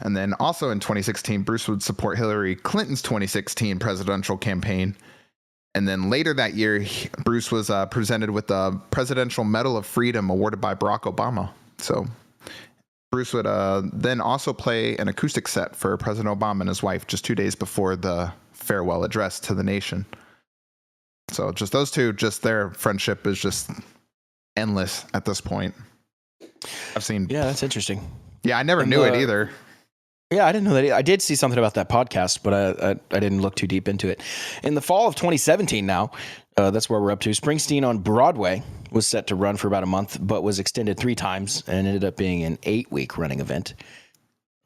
And then also in 2016, Bruce would support Hillary Clinton's 2016 presidential campaign. And then later that year, Bruce was presented with the Presidential Medal of Freedom awarded by Barack Obama. So Bruce would then also play an acoustic set for President Obama and his wife just 2 days before the farewell address to the nation. So just those two, just their friendship is just endless at this point. I've seen. Yeah, that's interesting. Yeah, I never knew it either. Yeah, I didn't know that. I did see something about that podcast, but I didn't look too deep into it. In the fall of 2017 now, that's where we're up to. Springsteen on Broadway was set to run for about a month, but was extended 3 times and ended up being an 8-week running event.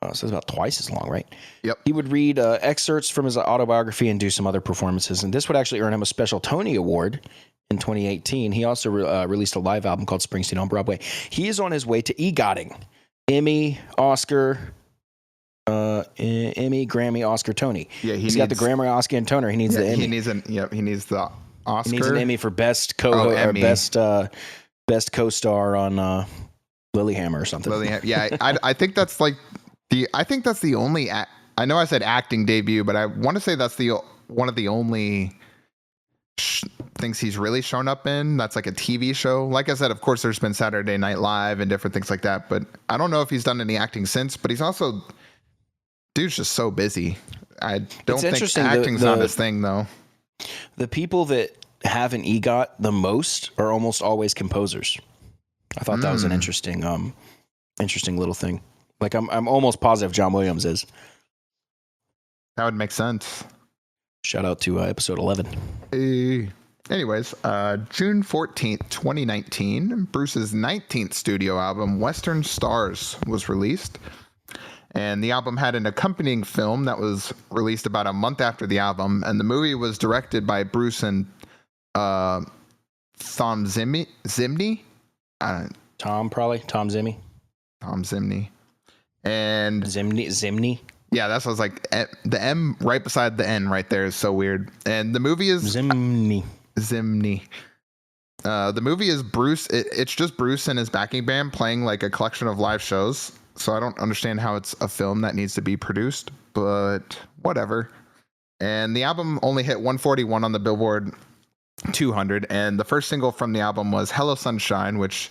So it's about twice as long, right? Yep. He would read excerpts from his autobiography and do some other performances, and this would actually earn him a special Tony Award in 2018. He also released a live album called Springsteen on Broadway. He is on his way to EGOTing. Emmy, Oscar... Emmy, Grammy, Oscar, Tony. Yeah, he's got the Grammy, Oscar, and Tony. He needs the Emmy. He needs the Oscar. He needs an Emmy for best or best co-star on Lilyhammer or something. Lilyhammer. Yeah, I think that's like the only. I know I said acting debut, but I want to say that's one of the only things he's really shown up in. That's like a TV show. Like I said, of course, there's been Saturday Night Live and different things like that, but I don't know if he's done any acting since. But he's also. Dude's just so busy. I don't think acting's not his thing, though. The people that have an EGOT the most are almost always composers. I thought that was an interesting little thing. Like I'm almost positive John Williams is. That would make sense. Shout out to episode 11. Hey. Anyways, June 14th, 2019, Bruce's 19th studio album, Western Stars, was released. And the album had an accompanying film that was released about a month after the album. And the movie was directed by Bruce and Tom Zimney. Tom Zimney. And Zimney. Yeah, that's what I was like. The M right beside the N right there is so weird. And the movie is Zimney. The movie is Bruce. It's just Bruce and his backing band playing like a collection of live shows. So I don't understand how it's a film that needs to be produced, but whatever. And the album only hit 141 on the Billboard 200. And the first single from the album was Hello Sunshine, which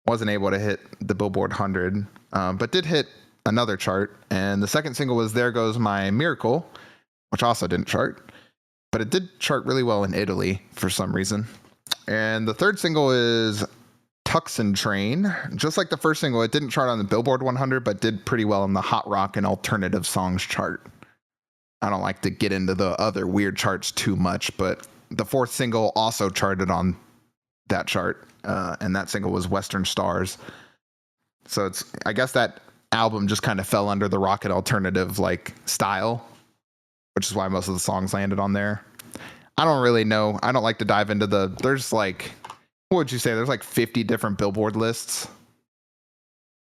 wasn't able to hit the Billboard 100, but did hit another chart. And the second single was There Goes My Miracle, which also didn't chart, but it did chart really well in Italy for some reason. And the third single is Tucson Train. Just like the first single, it didn't chart on the Billboard 100, but did pretty well in the Hot Rock and Alternative Songs chart. I don't like to get into the other weird charts too much, but the fourth single also charted on that chart, and that single was Western Stars. So I guess that album just kind of fell under the rock and alternative like style, which is why most of the songs landed on there. I don't really know. I don't like to dive into there's like, what would you say? There's like 50 different Billboard lists.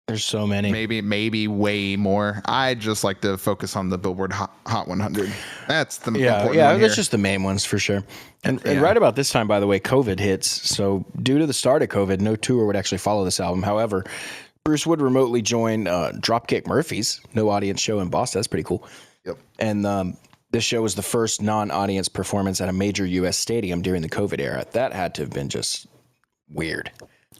There's so many. Maybe way more. I just like to focus on the Billboard Hot 100. That's the important one. Yeah, that's just the main ones for sure. And right about this time, by the way, COVID hits. So due to the start of COVID, no tour would actually follow this album. However, Bruce would remotely join Dropkick Murphys, no audience show in Boston. That's pretty cool. Yep. And this show was the first non-audience performance at a major U.S. stadium during the COVID era. That had to have been just weird.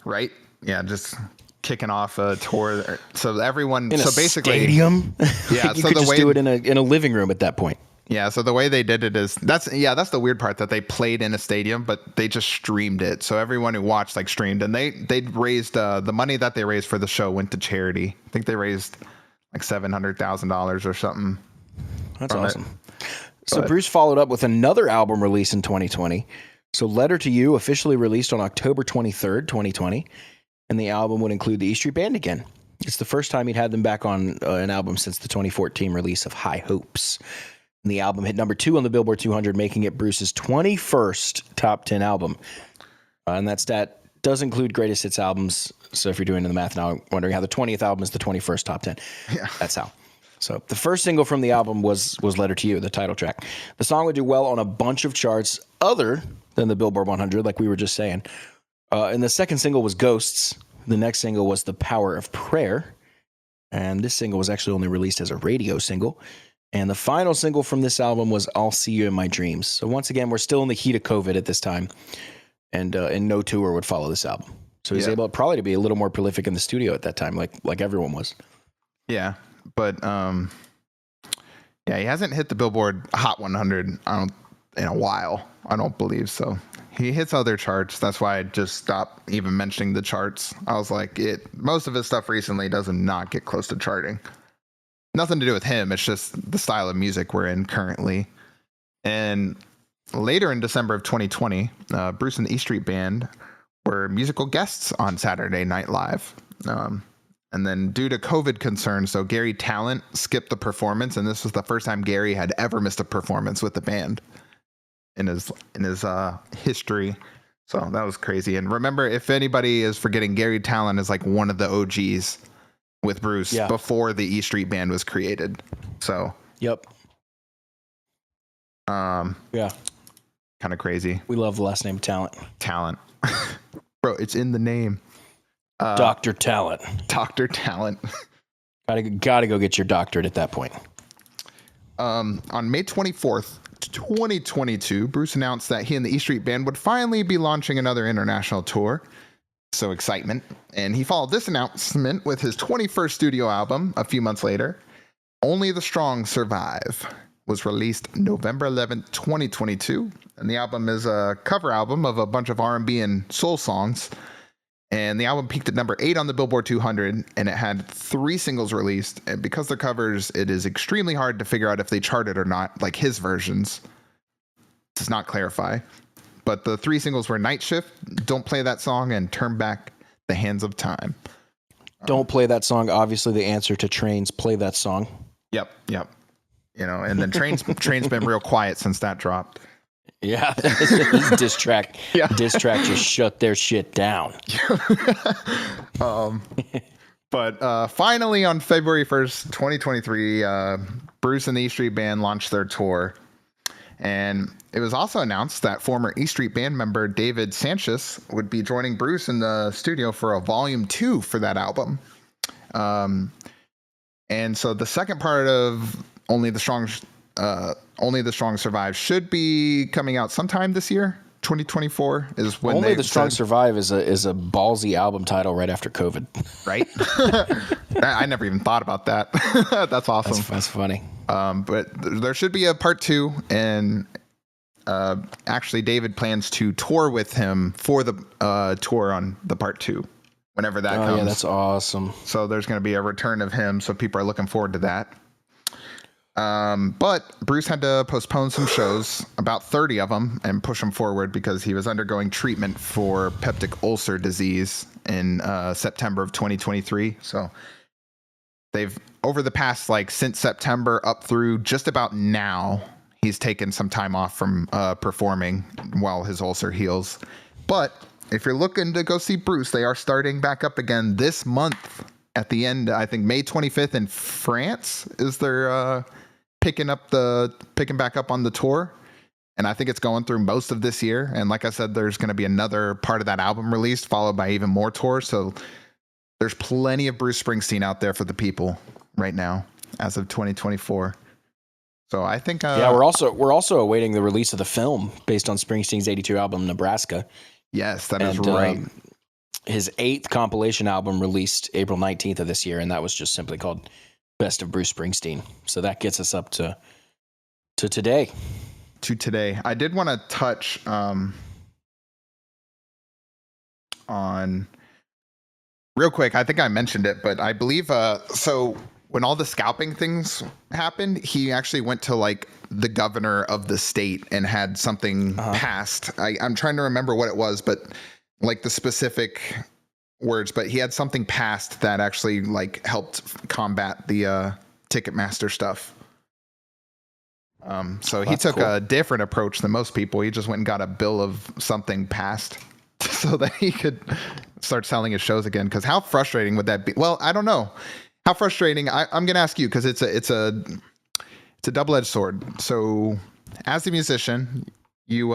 Right? Yeah, just kicking off a tour. So everyone... In so a basically, stadium? Yeah. You so could the just way, do it in a living room at that point. Yeah, so the way they did it is... That's the weird part, that they played in a stadium, but they just streamed it. So everyone who watched like streamed, and they raised... the money that they raised for the show went to charity. I think they raised like $700,000 or something. That's awesome. So Bruce followed up with another album release in 2020. So Letter to You officially released on October 23rd, 2020. And the album would include the E Street Band again. It's the first time he'd had them back on an album since the 2014 release of High Hopes. And the album hit number 2 on the Billboard 200, making it Bruce's 21st top 10 album. And that stat does include greatest hits albums. So if you're doing the math now, I'm wondering how the 20th album is the 21st top 10. Yeah. That's how. So the first single from the album was Letter to You, the title track. The song would do well on a bunch of charts other than the Billboard 100, like we were just saying. And the second single was Ghosts. The next single was The Power of Prayer. And this single was actually only released as a radio single. And the final single from this album was I'll See You in My Dreams. So once again, we're still in the heat of COVID at this time. And no tour would follow this album. So he's able probably to be a little more prolific in the studio at that time, like everyone was. Yeah, but he hasn't hit the Billboard Hot 100 in a while. I don't believe so. He hits other charts. That's why I just stopped even mentioning the charts. I was like, most of his stuff recently does not get close to charting. Nothing to do with him. It's just the style of music we're in currently. And later in December of 2020, Bruce and the E Street Band were musical guests on Saturday Night Live. And then due to COVID concerns, so Gary Talent skipped the performance, and this was the first time Gary had ever missed a performance with the band in his history. So that was crazy. And remember, if anybody is forgetting, Gary Talent is like one of the OGs with Bruce before the E Street Band was created. So yep. Kind of crazy. We love the last name Talent. Bro, it's in the name. Dr. Talent. Dr. Talent. Gotta go get your doctorate at that point. On May 24th, 2022, Bruce announced that he and the E Street Band would finally be launching another international tour. So excitement. And he followed this announcement with his 21st studio album a few months later. Only the Strong Survive was released November 11th, 2022. And the album is a cover album of a bunch of R&B and soul songs. And the album peaked at number 8 on the Billboard 200, and it had 3 singles released. And because they're covers, it is extremely hard to figure out if they charted or not, like his versions. Does not clarify. But the 3 singles were Night Shift, Don't Play That Song, and Turn Back the Hands of Time. Don't Play That Song, obviously the answer to Train's Play That Song. Yep. You know, and then Train's been real quiet since that dropped. Yeah, diss track just shut their shit down. But finally on February 1st, 2023, Bruce and the E Street Band launched their tour. And it was also announced that former E Street Band member David Sanchez would be joining Bruce in the studio for a volume 2 for that album. And so the second part of Only the Strong Survive should be coming out sometime this year. 2024 is when Only the Strong Survive is a ballsy album title right after COVID. Right? I never even thought about that. That's awesome. That's funny. But there should be a part 2, and actually David plans to tour with him for the tour on the part 2 whenever that comes. Yeah, that's awesome. So there's going to be a return of him, so people are looking forward to that. But Bruce had to postpone some shows, about 30 of them, and push them forward because he was undergoing treatment for peptic ulcer disease in September of 2023. So they've, over the past, since September up through just about now, he's taken some time off from performing while his ulcer heals. But if you're looking to go see Bruce, they are starting back up again this month at the end. I think May 25th in France is their picking back up on the tour. And I think it's going through most of this year. And like I said, there's going to be another part of that album released, followed by even more tours. So there's plenty of Bruce Springsteen out there for the people right now as of 2024. So I think we're also awaiting the release of the film based on Springsteen's 82 album Nebraska. Yes, that is right. His 8th compilation album released April 19th of this year, and that was just simply called Best of Bruce Springsteen. So that gets us up to today. To today. I did want to touch on real quick. I think I mentioned it, but I believe so when all the scalping things happened, he actually went to the governor of the state and had something passed. I'm trying to remember what it was, but the specific words, but he had something passed that actually helped combat the Ticketmaster stuff. So he took a different approach than most people. He just went and got a bill of something passed so that he could start selling his shows again. Because how frustrating would that be? Well, I don't know how frustrating. I'm going to ask you, because it's a double-edged sword. So as a musician, you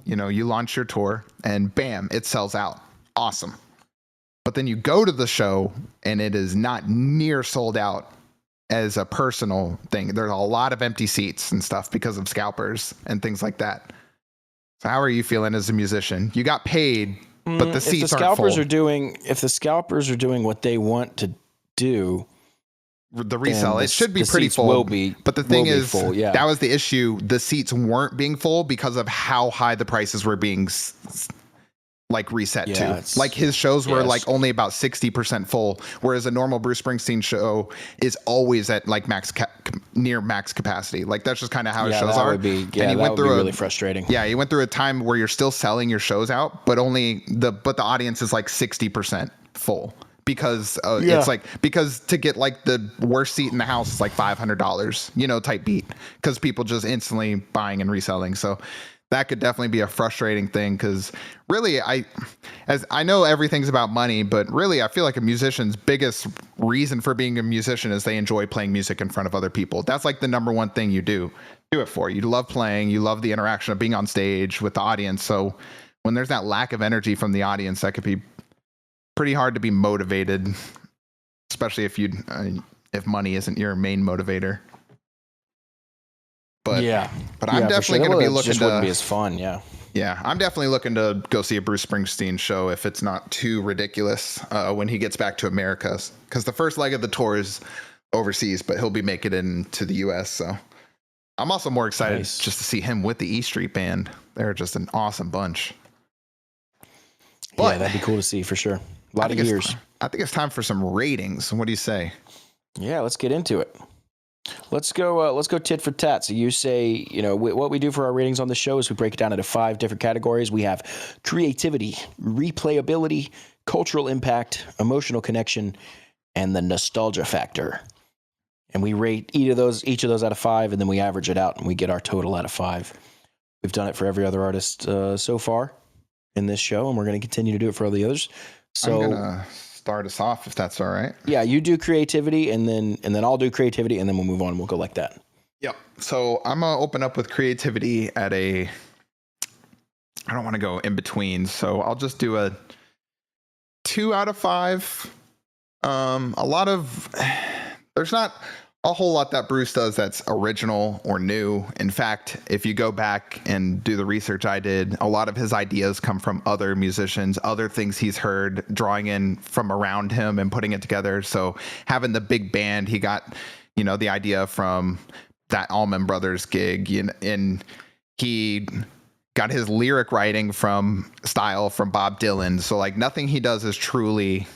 you launch your tour and bam, it sells out. Awesome. But then you go to the show and it is not near sold out as a personal thing. There's a lot of empty seats and stuff because of scalpers and things like that. So how are you feeling as a musician? You got paid, but the seats aren't full. If the scalpers are doing what they want to do, the resale, it should be pretty full. But the thing is, full, yeah. That was the issue. The seats weren't being full because of how high the prices were being reset to. Like his shows were like only about 60% full, whereas a normal Bruce Springsteen show is always at like near max capacity. Like that's just kind of how his shows are. And he went through really frustrating. Yeah, he went through a time where you're still selling your shows out, but the audience is like 60% full. Because it's like, because to get like the worst seat in the house is like $500, type beat, because people just instantly buying and reselling. So that could definitely be a frustrating thing, because really as I know everything's about money, but really I feel like a musician's biggest reason for being a musician is they enjoy playing music in front of other people. That's like the number one thing you do it for. You love playing, you love the interaction of being on stage with the audience. So when there's that lack of energy from the audience, that could be pretty hard to be motivated, especially if money isn't your main motivator. But I'm definitely going to be looking to. Wouldn't be as fun, yeah. Yeah, I'm definitely looking to go see a Bruce Springsteen show if it's not too ridiculous when he gets back to America, because the first leg of the tour is overseas, but he'll be making it into the U.S. So I'm also more excited just to see him with the E Street Band. They're just an awesome bunch. But that'd be cool to see for sure. A lot of years. I think it's time for some ratings. What do you say? Yeah, let's get into it. Let's go tit for tat. So you say, what we do for our ratings on the show is we break it down into 5 different categories. We have creativity, replayability, cultural impact, emotional connection, and the nostalgia factor. And we rate each of those out of 5, and then we average it out and we get our total out of 5. We've done it for every other artist so far in this show, and we're going to continue to do it for all the others. So I'm gonna start us off if that's all right. Yeah, you do creativity, and then I'll do creativity, and then we'll move on. We'll go like that. Yep. So I'm gonna open up with creativity at I don't want to go in between, so I'll just do a 2 out of 5. There's not a whole lot that Bruce does that's original or new. In fact, if you go back and do the research I did, a lot of his ideas come from other musicians, other things he's heard, drawing in from around him and putting it together. So having the big band, he got, the idea from that Allman Brothers gig, and he got his lyric writing from Bob Dylan. So like nothing he does is truly,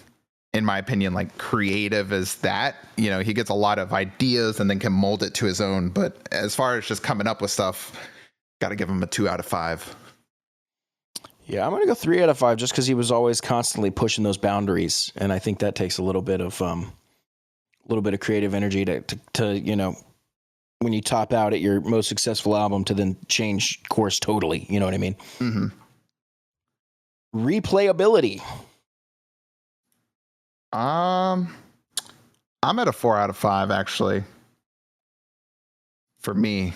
in my opinion, like creative as that. He gets a lot of ideas and then can mold it to his own. But as far as just coming up with stuff, got to give him a 2 out of 5. Yeah, I'm going to go 3 out of 5 just because he was always constantly pushing those boundaries. And I think that takes a little bit of creative energy to when you top out at your most successful album to then change course totally. You know what I mean? Mm-hmm. Replayability. I'm at a 4 out of 5 actually. For me,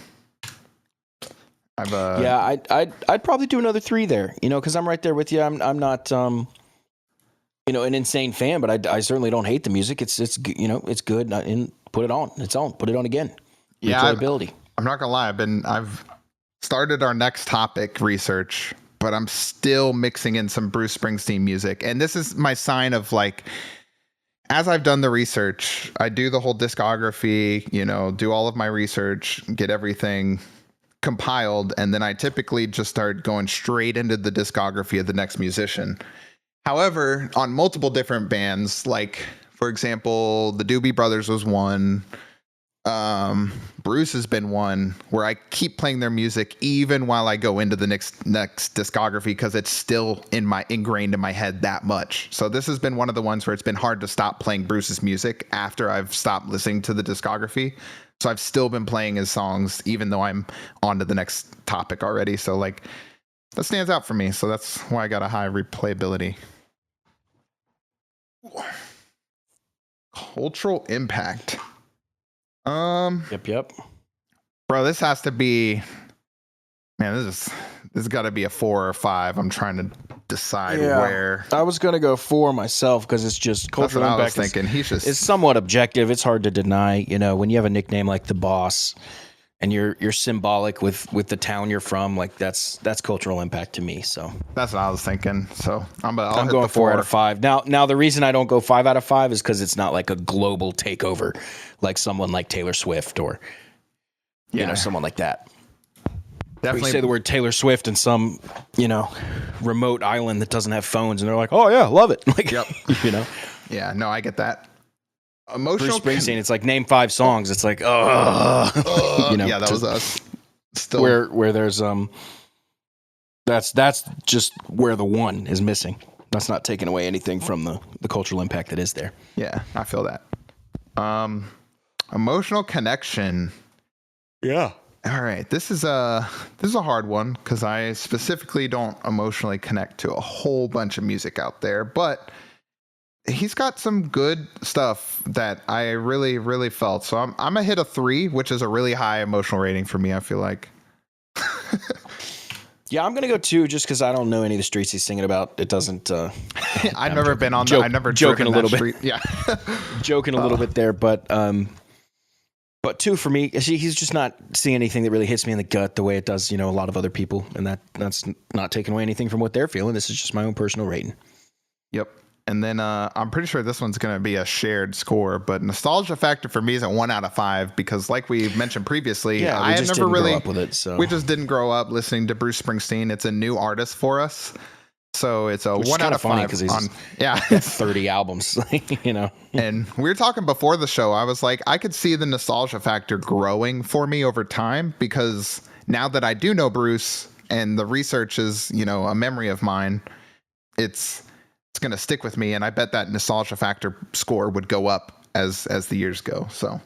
I'd probably do another 3 there. Because I'm right there with you. I'm not an insane fan, but I certainly don't hate the music. It's good. And put it on. It's on. Put it on again. Yeah, replayability. I'm not gonna lie. I've started our next topic research, but I'm still mixing in some Bruce Springsteen music, and this is my sign of like. As I've done the research, I do the whole discography, do all of my research, get everything compiled, and then I typically just start going straight into the discography of the next musician. However, on multiple different bands, like, for example, the Doobie Brothers was one. Bruce has been one where I keep playing their music even while I go into the next discography because it's still ingrained in my head that much. So this has been one of the ones where it's been hard to stop playing Bruce's music after I've stopped listening to the discography. So I've still been playing his songs even though I'm on to the next topic already. So like that stands out for me. So that's why I got a high replayability. Cultural impact. Yep. Bro, this has to be Man, this has got to be a 4 or 5. I'm trying to decide where. I was gonna go 4 myself because it's just cultural That's what impact. I was thinking. It's somewhat objective. It's hard to deny. You know, when you have a nickname like the Boss, and you're symbolic with the town you're from, like that's cultural impact to me. So that's what I was thinking. So I'm going 4 out of 5. Now the reason I don't go 5 out of 5 is because it's not like a global takeover, like someone like Taylor Swift or you know, someone like that. Definitely. You say the word Taylor Swift in some, you know, remote island that doesn't have phones, and they're like, "Oh yeah, love it." Like, yep. You know. Yeah. No, I get that. Emotional. Bruce Springsteen. It's like name 5 songs. It's like, you know. Yeah, that was us. Still, where there's that's just where the one is missing. That's not taking away anything from the cultural impact that is there. Yeah, I feel that. Emotional connection. Yeah. All right, this is a hard one because I specifically don't emotionally connect to a whole bunch of music out there, but he's got some good stuff that I really, really felt. So I'm gonna hit a 3, which is a really high emotional rating for me. I feel like. Yeah, I'm gonna go 2 just because I don't know any of the streets he's singing about. It doesn't. I've never been on. I've never joking a little street. bit. Yeah, joking a little bit there, but 2 for me. He's just not seeing anything that really hits me in the gut the way it does, you know, a lot of other people, and that's not taking away anything from what they're feeling. This is just my own personal rating. Yep. And then I'm pretty sure this one's going to be a shared score, but nostalgia factor for me is at 1 out of 5 because, like we mentioned previously, I had never really grow up with it. So we just didn't grow up listening to Bruce Springsteen. It's a new artist for us, so it's a 1 out of 5. Because he's 30 albums, you know. And we were talking before the show. I was like, I could see the nostalgia factor growing for me over time because now that I do know Bruce and the research is, you know, a memory of mine, it's going to stick with me, and I bet that nostalgia factor score would go up as the years go. So,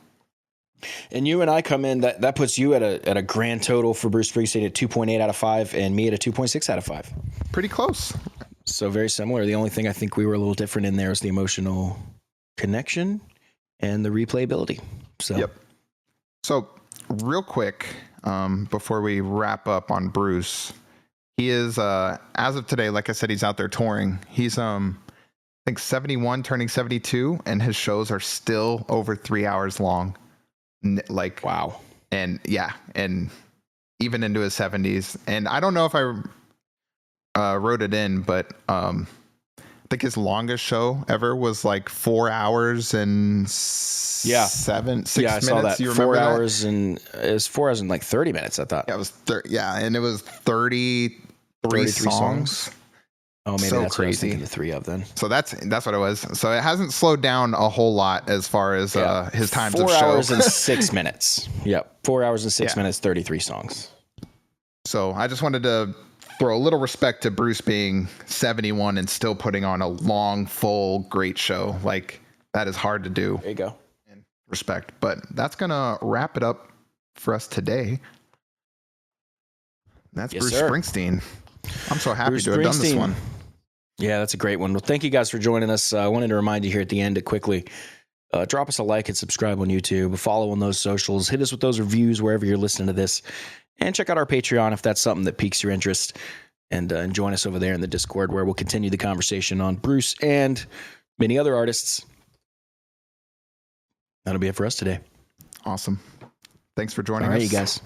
and you and I come in that puts you at a grand total for Bruce Springsteen at 2.8 out of 5, and me at a 2.6 out of 5. Pretty close. So very similar. The only thing I think we were a little different in there is the emotional connection and the replayability. So, yep. So, real quick, before we wrap up on Bruce. He is, as of today, like I said, he's out there touring. He's, I think 71, turning 72, and his shows are still over 3 hours long. Like, wow. And yeah, and even into his 70s. And I don't know if I wrote it in, but I think his longest show ever was like 4 hours and 6 minutes. I saw that. You 4 remember hours that? And it was 4 hours and like 30 minutes, I thought. Yeah, it was and it was 33 songs. Oh, maybe so that's crazy. What I was thinking the 3 of then. So that's what it was. So it hasn't slowed down a whole lot as far as his times of show. 4 hours and 6 minutes. Yep. 4 hours and 6 minutes, 33 songs. So I just wanted to throw a little respect to Bruce being 71 and still putting on a long, full, great show. Like, that is hard to do. There you go. And respect. But that's going to wrap it up for us today. That's Bruce Springsteen. I'm so happy to have done this one. Yeah, that's a great one. Well, thank you guys for joining us. I wanted to remind you here at the end to quickly drop us a like and subscribe on YouTube, follow on those socials, hit us with those reviews wherever you're listening to this, and check out our Patreon if that's something that piques your interest, and join us over there in the Discord where we'll continue the conversation on Bruce and many other artists. That'll be it for us today. Awesome. Thanks for joining us. All right, you guys.